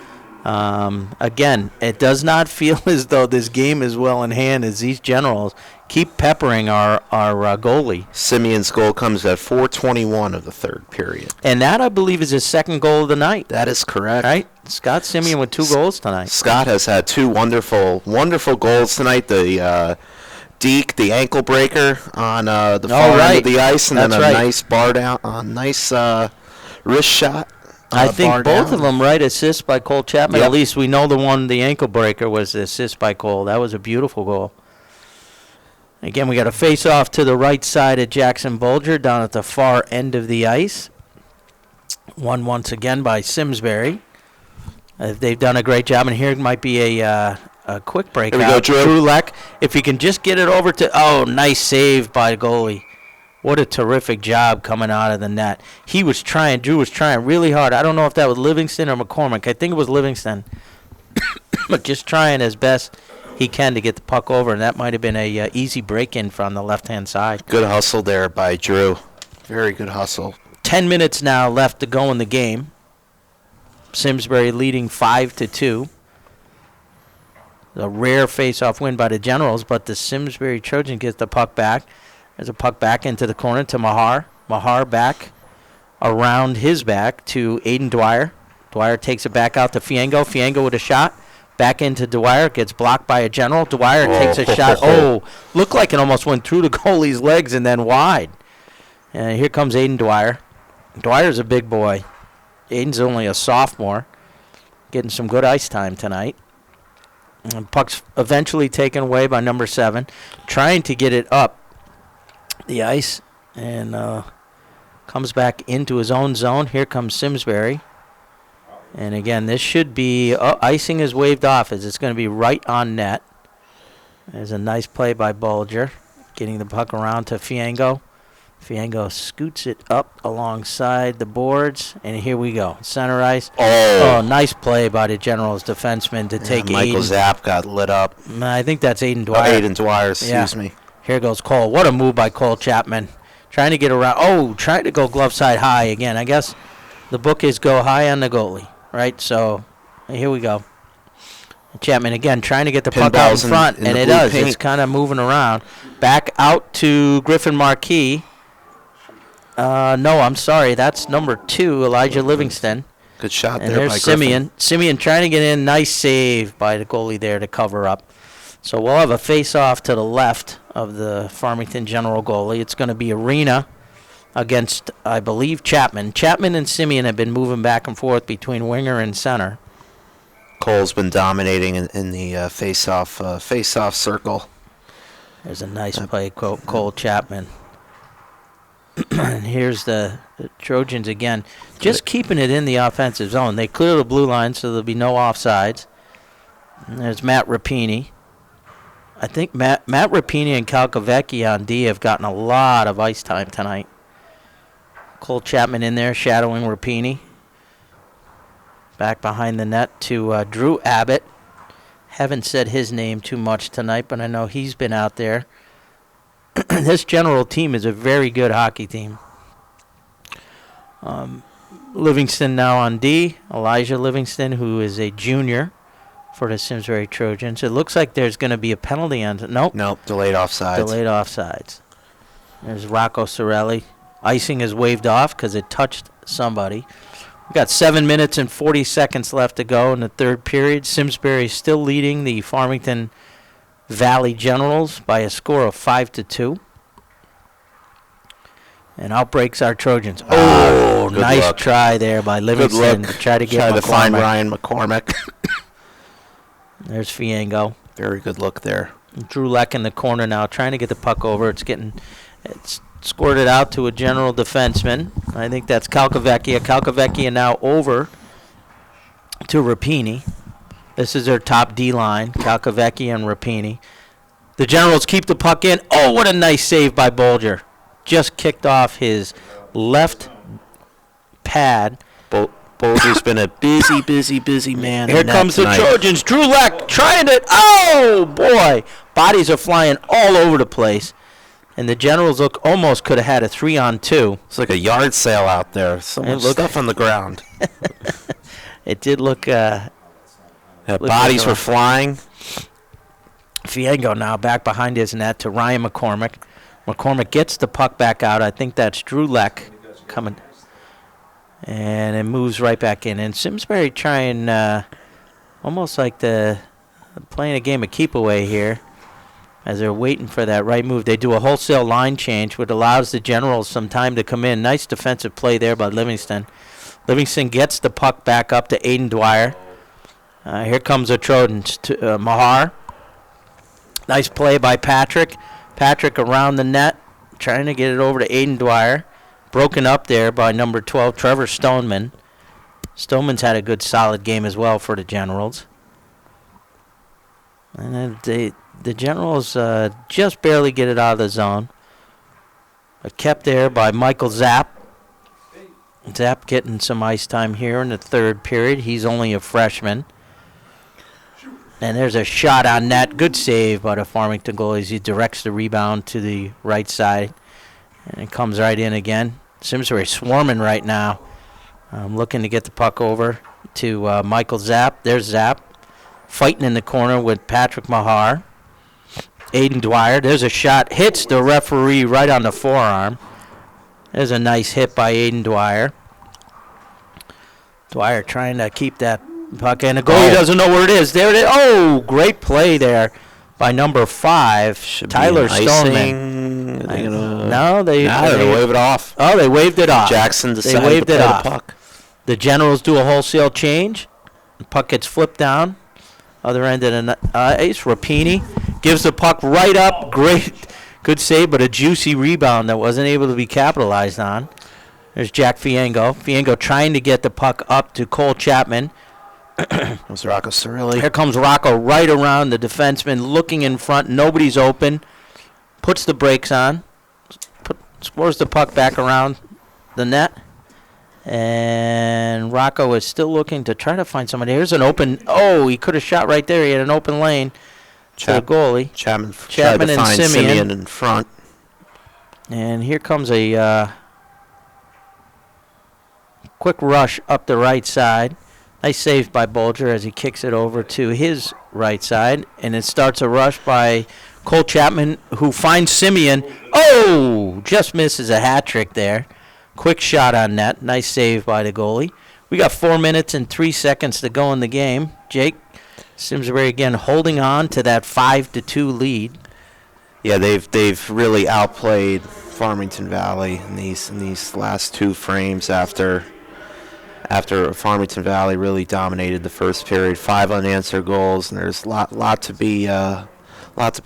Again, it does not feel as though this game is well in hand as these Generals keep peppering our goalie. Simeon's goal comes at 4:21 of the third period. And that, I believe, is his second goal of the night. That is correct. Right? Scott Simeon with 2 goals tonight. Scott has had 2 wonderful goals tonight. The deke, the ankle breaker on the far end of the ice, and That's then a right. nice bar down, nice wrist shot. I think bar both down. of them, right, assist by Cole Chapman. Yep. At least we know the one, the ankle breaker, was the assist by Cole. That was a beautiful goal. Again, we got a face-off to the right side of Jackson Bolger down at the far end of the ice. Won once again by Simsbury. They've done a great job, and here might be a quick break. Here we go, Drew. Leck, if he can just get it over to, nice save by the goalie. What a terrific job coming out of the net. Drew was trying really hard. I don't know if that was Livingston or McCormick. I think it was Livingston. But just trying as best he can to get the puck over, and that might have been a easy break-in from the left-hand side. Good hustle there by Drew. Very good hustle. 10 minutes now left to go in the game. Simsbury leading 5-2. A rare face-off win by the Generals, but the Simsbury Trojan gets the puck back. There's a puck back into the corner to Mahar. Mahar back around his back to Aiden Dwyer. Dwyer takes it back out to Fiengo. Fiengo with a shot. Back into Dwyer. Gets blocked by a General. Dwyer takes a shot. Looked like it almost went through the goalie's legs and then wide. And here comes Aiden Dwyer. Dwyer's a big boy. Aiden's only a sophomore. Getting some good ice time tonight. And puck's eventually taken away by number 7. Trying to get it up the ice, and comes back into his own zone. Here comes Simsbury. And again, this should be, icing is waved off as it's going to be right on net. There's a nice play by Bolger, getting the puck around to Fiengo. Fiengo scoots it up alongside the boards, and here we go. Center ice. Nice play by the Generals defenseman to take Michael Aiden. Zapp got lit up. I think that's Aiden Dwyer. Aiden Dwyer, excuse me. Here goes Cole. What a move by Cole Chapman. Trying to get around. Trying to go glove side high again. I guess the book is go high on the goalie, right? So here we go. Chapman again trying to get the puck out in front, and it does. It's kind of moving around. Back out to Griffin Marquis. No, I'm sorry. That's number 2, Elijah Livingston. Good shot and there by there's Simeon. Griffin. Simeon trying to get in. Nice save by the goalie there to cover up. So we'll have a face-off to the left of the Farmington General goalie. It's going to be Arena against, I believe, Chapman. Chapman and Simeon have been moving back and forth between winger and center. Cole's been dominating in the face-off circle. There's a nice play, Cole Chapman. And here's the Trojans again, just keeping it in the offensive zone. They clear the blue line, so there'll be no offsides. And there's Matt Rapini. I think Matt Rapini and Calcavecchi on D have gotten a lot of ice time tonight. Cole Chapman in there shadowing Rapini. Back behind the net to Drew Abbott. Haven't said his name too much tonight, but I know he's been out there. This General team is a very good hockey team. Livingston now on D. Elijah Livingston, who is a junior for the Simsbury Trojans. It looks like there's going to be a penalty on it. Nope. Nope, delayed offsides. Delayed offsides. There's Rocco Sorelli. Icing is waved off because it touched somebody. We've got 7 minutes and 40 seconds left to go in the third period. Simsbury still leading the Farmington Valley Generals by a score of 5-2. And out breaks our Trojans. Oh, nice luck. Try there by Livingston. Good look. Try to find Ryan McCormick. There's Fiengo. Very good look there. Drew Leck in the corner now, trying to get the puck over. It's squirted out to a general defenseman. I think that's Calcavecchia. Calcavecchia now over to Rapini. This is their top D line, Calcavecchia and Rapini. The Generals keep the puck in. Oh, what a nice save by Bolger. Just kicked off his left pad. Bolger's been a busy man. Here comes the Trojans. Drew Leck trying to. Oh, boy. Bodies are flying all over the place. And the Generals almost could have had a 3-on-2. It's like a yard sale out there. So much stuff on the ground. It did look. Bodies were flying. Fiengo now back behind his net to Ryan McCormick. McCormick gets the puck back out. I think that's Drew Leck coming. And it moves right back in. And Simsbury trying almost like playing a game of keep away here as they're waiting for that right move. They do a wholesale line change, which allows the Generals some time to come in. Nice defensive play there by Livingston. Livingston gets the puck back up to Aiden Dwyer. Here comes the Trojans to Mahar. Nice play by Patrick. Patrick around the net, trying to get it over to Aiden Dwyer. Broken up there by number 12, Trevor Stoneman. Stoneman's had a good, solid game as well for the Generals. And then the Generals just barely get it out of the zone. But kept there by Michael Zapp. Zapp getting some ice time here in the third period. He's only a freshman. And there's a shot on net. Good save by the Farmington goalies. He directs the rebound to the right side. And it comes right in again. Simsbury swarming right now. Looking to get the puck over to Michael Zapp. There's Zapp. Fighting in the corner with Patrick Mahar. Aiden Dwyer. There's a shot. Hits the referee right on the forearm. There's a nice hit by Aiden Dwyer. Dwyer trying to keep that puck, and the goalie doesn't know where it is. There it is. Oh, great play there by number 5, Tyler Stoneman. No, they wave it off. Oh, they waved it off. Jackson decided they waved to it play off. the puck. The Generals do a wholesale change. The puck gets flipped down. Other end of the ice. Rapini gives the puck right up. Great, good save, but a juicy rebound that wasn't able to be capitalized on. There's Jack Fiengo. Fiengo trying to get the puck up to Cole Chapman. Comes Rocco Cirilli. Here comes Rocco right around the defenseman, looking in front. Nobody's open. Puts the brakes on. Scores the puck back around the net. And Rocco is still looking to try to find somebody. Here's an open. Oh, he could have shot right there. He had an open lane to the goalie. Chapman tried to find Simeon in front. And here comes a quick rush up the right side. Nice save by Bolger as he kicks it over to his right side. And it starts a rush by Cole Chapman, who finds Simeon. Oh, just misses a hat trick there. Quick shot on net. Nice save by the goalie. We got 4 minutes and 3 seconds to go in the game. Jake, Simsbury again holding on to that 5-2 lead. Yeah, they've really outplayed Farmington Valley in these last two frames after Farmington Valley really dominated the first period. 5 unanswered goals, and there's a lot to be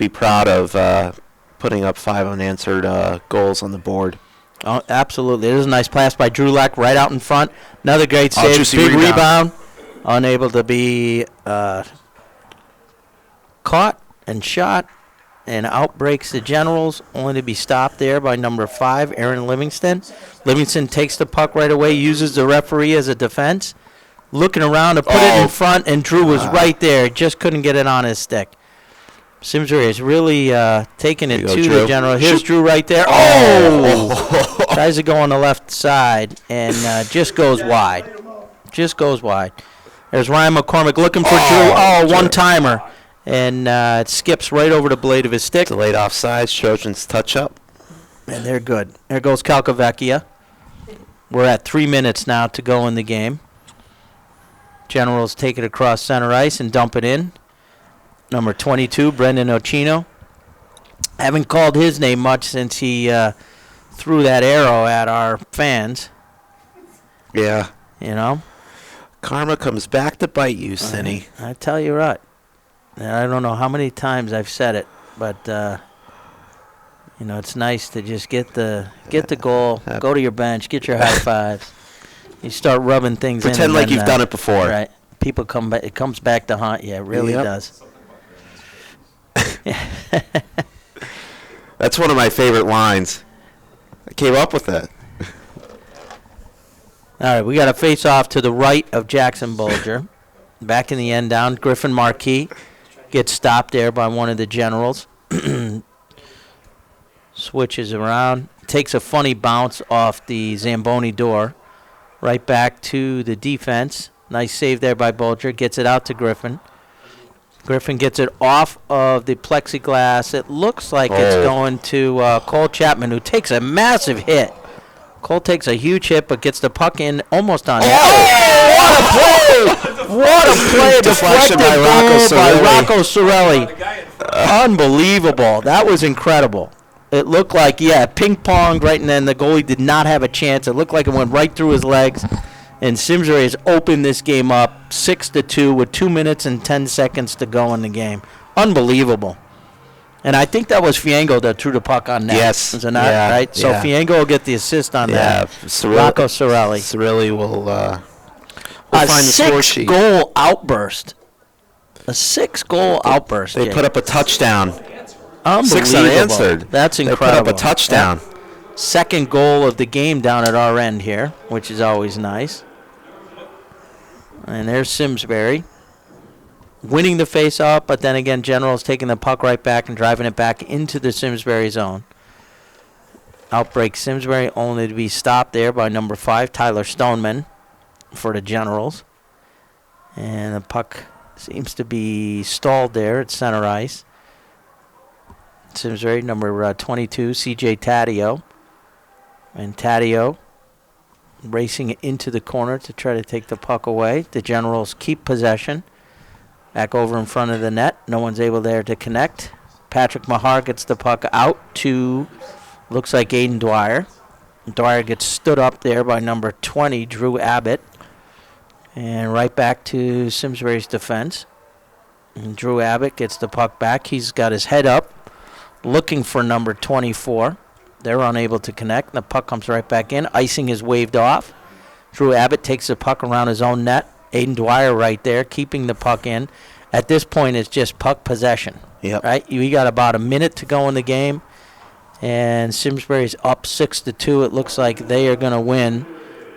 proud of putting up 5 unanswered goals on the board. Oh, absolutely. There's a nice pass by Drew Leck right out in front. Another great save. Big rebound. Unable to be caught and shot. And out breaks the Generals, only to be stopped there by number 5, Aaron Livingston. Livingston takes the puck right away, uses the referee as a defense. looking around to put it in front, and Drew was right there. Just couldn't get it on his stick. Simsbury is really taking it to the General. Here's Drew right there. Oh! Tries to go on the left side and just goes wide. Just goes wide. There's Ryan McCormick looking for Drew. Oh, one-timer. And it skips right over the blade of his stick. Delayed offsides. Trojans touch up. And they're good. There goes Calcavecchia. We're at 3 minutes now to go in the game. Generals take it across center ice and dump it in. Number 22, Brendan Ochino. Haven't called his name much since he threw that arrow at our fans. Yeah. You know? Karma comes back to bite you, Cinny. I tell you what. I don't know how many times I've said it, but it's nice to just get the goal, go to your bench, get your high fives. You start rubbing things in. Pretend like you've done it before. Right. People come back. It comes back to haunt you. It really does. That's one of my favorite lines. I came up with that. All right, we got a face-off to the right of Jackson Bolger. Back in the end down, Griffin Marquis gets stopped there by one of the Generals. Switches around, takes a funny bounce off the Zamboni door. Right back to the defense. Nice save there by Bolger. Gets it out to Griffin. Griffin gets it off of the plexiglass. It looks like it's going to Cole Chapman, who takes a massive hit. Cole takes a huge hit, but gets the puck in almost on net. Oh, what a play! Deflected by Rocco Sorelli. Unbelievable. That was incredible. It looked like, ping-ponged right, and then the goalie did not have a chance. It looked like it went right through his legs. And Simsbury has opened this game up 6-2 with 2 minutes and 10 seconds to go in the game. Unbelievable. And I think that was Fiango that threw the puck on net. Yes. Was it not? Right? So Fiango will get the assist on that. Rocco Sorelli. Sorelli will find the score sheet. A 6-goal outburst. A 6-goal outburst. They put up a touchdown. Unbelievable. 6 unanswered. That's incredible. They put up a touchdown. Yeah. Second goal of the game down at our end here, which is always nice. And there's Simsbury winning the face-off, but then again, General's taking the puck right back and driving it back into the Simsbury zone. Outbreak Simsbury, only to be stopped there by number 5, Tyler Stoneman, for the Generals. And the puck seems to be stalled there at center ice. Simsbury, number 22, C.J. Taddeo. And Taddeo racing into the corner to try to take the puck away. The Generals keep possession. Back over in front of the net. No one's able there to connect. Patrick Mahar gets the puck out to, looks like Aiden Dwyer. Dwyer gets stood up there by number 20, Drew Abbott. And right back to Simsbury's defense. And Drew Abbott gets the puck back. He's got his head up, looking for number 24. They're unable to connect. The puck comes right back in. Icing is waved off. Drew Abbott takes the puck around his own net. Aiden Dwyer right there, keeping the puck in. At this point, it's just puck possession. Yep. Right? We got about a minute to go in the game. And Simsbury's up 6-2. It looks like they are going to win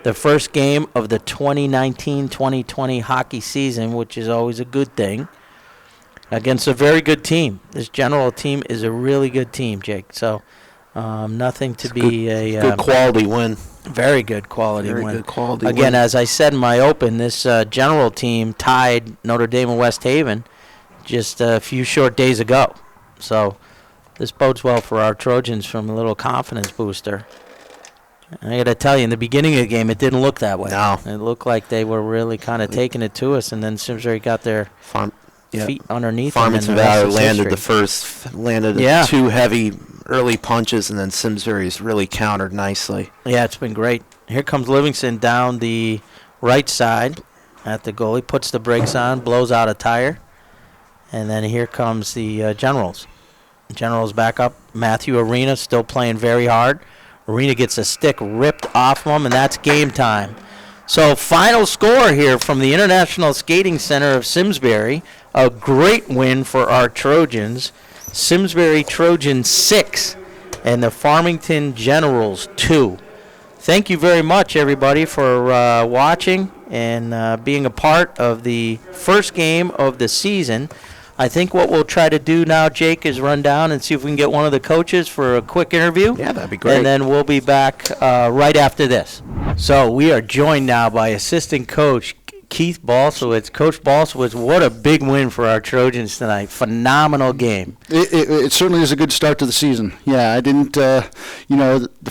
the first game of the 2019-2020 hockey season, which is always a good thing, against a very good team. This General team is a really good team, Jake. So nothing to be a good quality win. Very good quality win. Very good quality Again, win. as I said in my open, this General team tied Notre Dame and West Haven just a few short days ago. So this bodes well for our Trojans from a little confidence booster. I got to tell you, in the beginning of the game, it didn't look that way. No. It looked like they were really kind of taking it to us, and then Simsbury got their feet underneath them. Farmington Valley landed two heavy early punches, and then Simsbury's really countered nicely. Yeah, it's been great. Here comes Livingston down the right side at the goalie, puts the brakes on, blows out a tire, and then here comes the Generals. Generals back up. Matthew Arena still playing very hard. Arena gets a stick ripped off him, and that's game time. So final score here from the International Skating Center of Simsbury. A great win for our Trojans. Simsbury Trojans 6 and the Farmington Generals 2. Thank you very much, everybody, for watching and being a part of the first game of the season. I think what we'll try to do now, Jake, is run down and see if we can get one of the coaches for a quick interview. Yeah, that'd be great. And then we'll be back right after this. So we are joined now by assistant coach Keith Balsowitz. Coach Balsowitz, what a big win for our Trojans tonight. Phenomenal game. It certainly is a good start to the season. Yeah, I didn't, the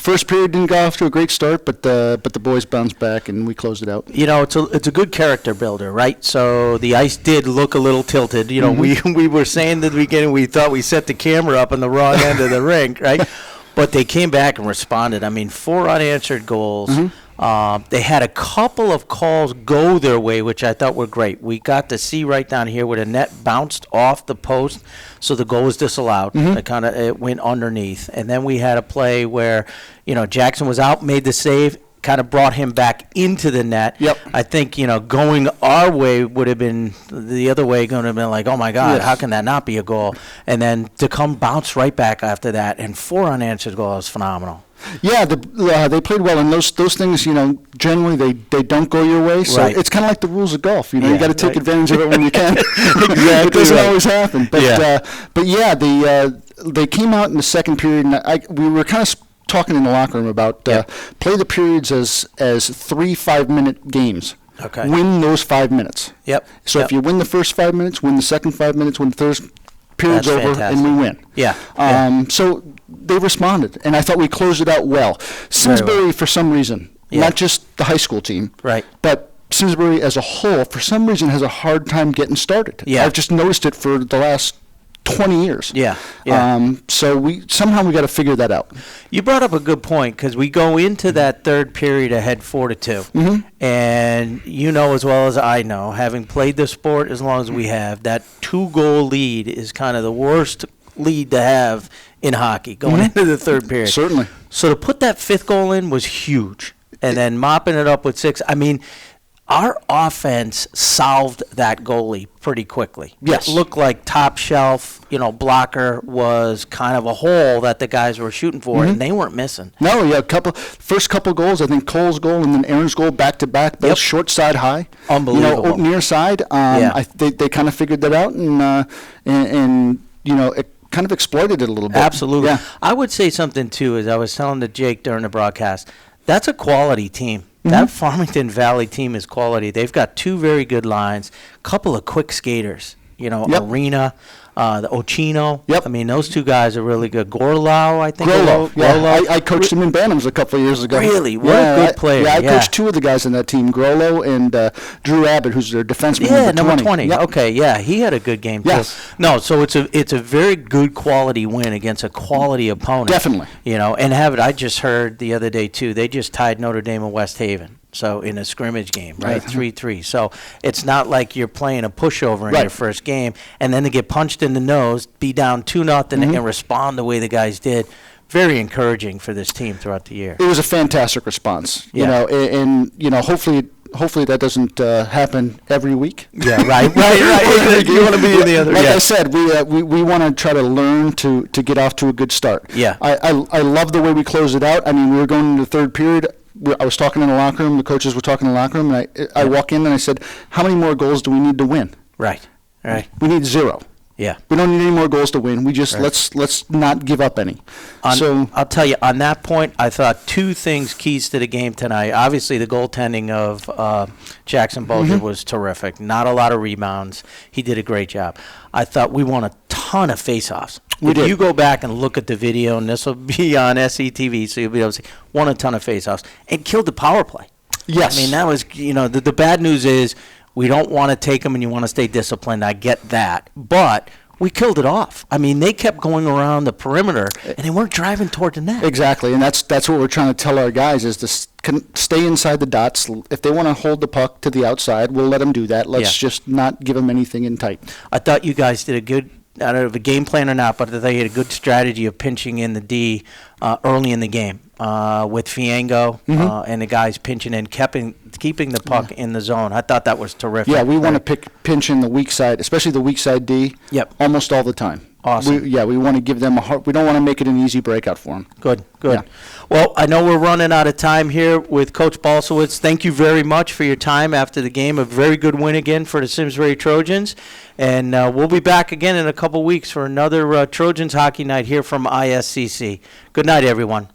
first period didn't go off to a great start, but the boys bounced back and we closed it out. It's a good character builder, right? So the ice did look a little tilted. We were saying at the beginning we thought we set the camera up on the wrong end of the rink, right? But they came back and responded. 4 unanswered goals. They had a couple of calls go their way, which I thought were great. We got to see right down here where the net bounced off the post, so the goal was disallowed. It went underneath. And then we had a play where, Jackson was out, made the save, kind of brought him back into the net. Yep. I think, going our way would have been the other way, going to have been like, oh, my God, Yes. How can that not be a goal? And then to come bounce right back after that, and 4 unanswered goals, phenomenal. Yeah, they played well, and those things, generally they don't go your way. So Right. it's kind of like the rules of golf. You Yeah, got to take right. advantage of it when you can. Exactly It doesn't right. always happen. But they came out in the second period, and we were kind of talking in the locker room about play the periods as 3 5-minute games. Okay. Win those 5 minutes. Yep. So if you win the first 5 minutes, win the second 5 minutes, win the third period's That's over, fantastic. and we win. Yeah. So they responded, and I thought we closed it out well. Simsbury, for some reason, not just the high school team, Right. but Simsbury as a whole, for some reason, has a hard time getting started. Yeah. I've just noticed it for the last 20 years. Yeah. So we got to figure that out. You brought up a good point, because we go into that third period ahead 4-2. And you know as well as I know, having played the sport as long as we have, that 2-goal lead is kind of the worst lead to have in hockey going into the third period. Certainly. So to put that 5th goal in was huge. And then mopping it up with 6. Our offense solved that goalie pretty quickly. Yes. It looked like top shelf, blocker was kind of a hole that the guys were shooting for, and they weren't missing. No, first couple goals, I think Cole's goal and then Aaron's goal back to back, both short side high. Unbelievable. Near side. They kind of figured that out and it kind of exploited it a little bit. Absolutely. Yeah. I would say something, too, as I was telling to Jake during the broadcast. That's a quality team. That Farmington Valley team is quality. They've got 2 very good lines, a couple of quick skaters, Arena, the Ochino. Yep. Those 2 guys are really good. Gorlau, I think. Grollo. I coached him in Bantams a couple of years ago. Really? What a good player. I coached 2 of the guys in that team, Grollo and Drew Abbott, who's their defenseman. Yeah, number 20. Yep. Okay, yeah, he had a good game, too. Yes. No, so it's a very good quality win against a quality opponent. Definitely. I just heard the other day, too, they just tied Notre Dame and West Haven. So in a scrimmage game, right? 3-3. So it's not like you're playing a pushover in your first game, and then to get punched in the nose, be down 2-0, and respond the way the guys did. Very encouraging for this team throughout the year. It was a fantastic response. Yeah. Hopefully that doesn't happen every week. Yeah, right. You want to be in the other. Like I said, we want to try to learn to get off to a good start. Yeah. I love the way we closed it out. We were going into the third period. I was talking in the locker room. The coaches were talking in the locker room, and I walk in and I said, "How many more goals do we need to win?" Right. We need 0. Yeah. We don't need any more goals to win. We just let's not give up any. I'll tell you, on that point, I thought 2 things keys to the game tonight. Obviously, the goaltending of Jackson Bolger was terrific. Not a lot of rebounds. He did a great job. I thought we won a ton of faceoffs. If you go back and look at the video, and this will be on SETV, so you'll be able to see, won a ton of faceoffs and killed the power play. Yes. That was, the bad news is we don't want to take them and you want to stay disciplined. I get that. But we killed it off. They kept going around the perimeter, and they weren't driving toward the net. Exactly, and that's what we're trying to tell our guys is to stay inside the dots. If they want to hold the puck to the outside, we'll let them do that. Let's just not give them anything in tight. I thought you guys did a good, I don't know if a game plan or not, but I thought you had a good strategy of pinching in the D early in the game with Fiango and the guys pinching in, keeping the puck in the zone. I thought that was terrific. Yeah, we want to pinch in the weak side, especially the weak side D, Yep. almost all the time. Awesome. We want to give them we don't want to make it an easy breakout for them. Good. Yeah. Well, I know we're running out of time here with Coach Balsowitz. Thank you very much for your time after the game. A very good win again for the Simsbury Trojans. And we'll be back again in a couple weeks for another Trojans hockey night here from ISCC. Good night, everyone.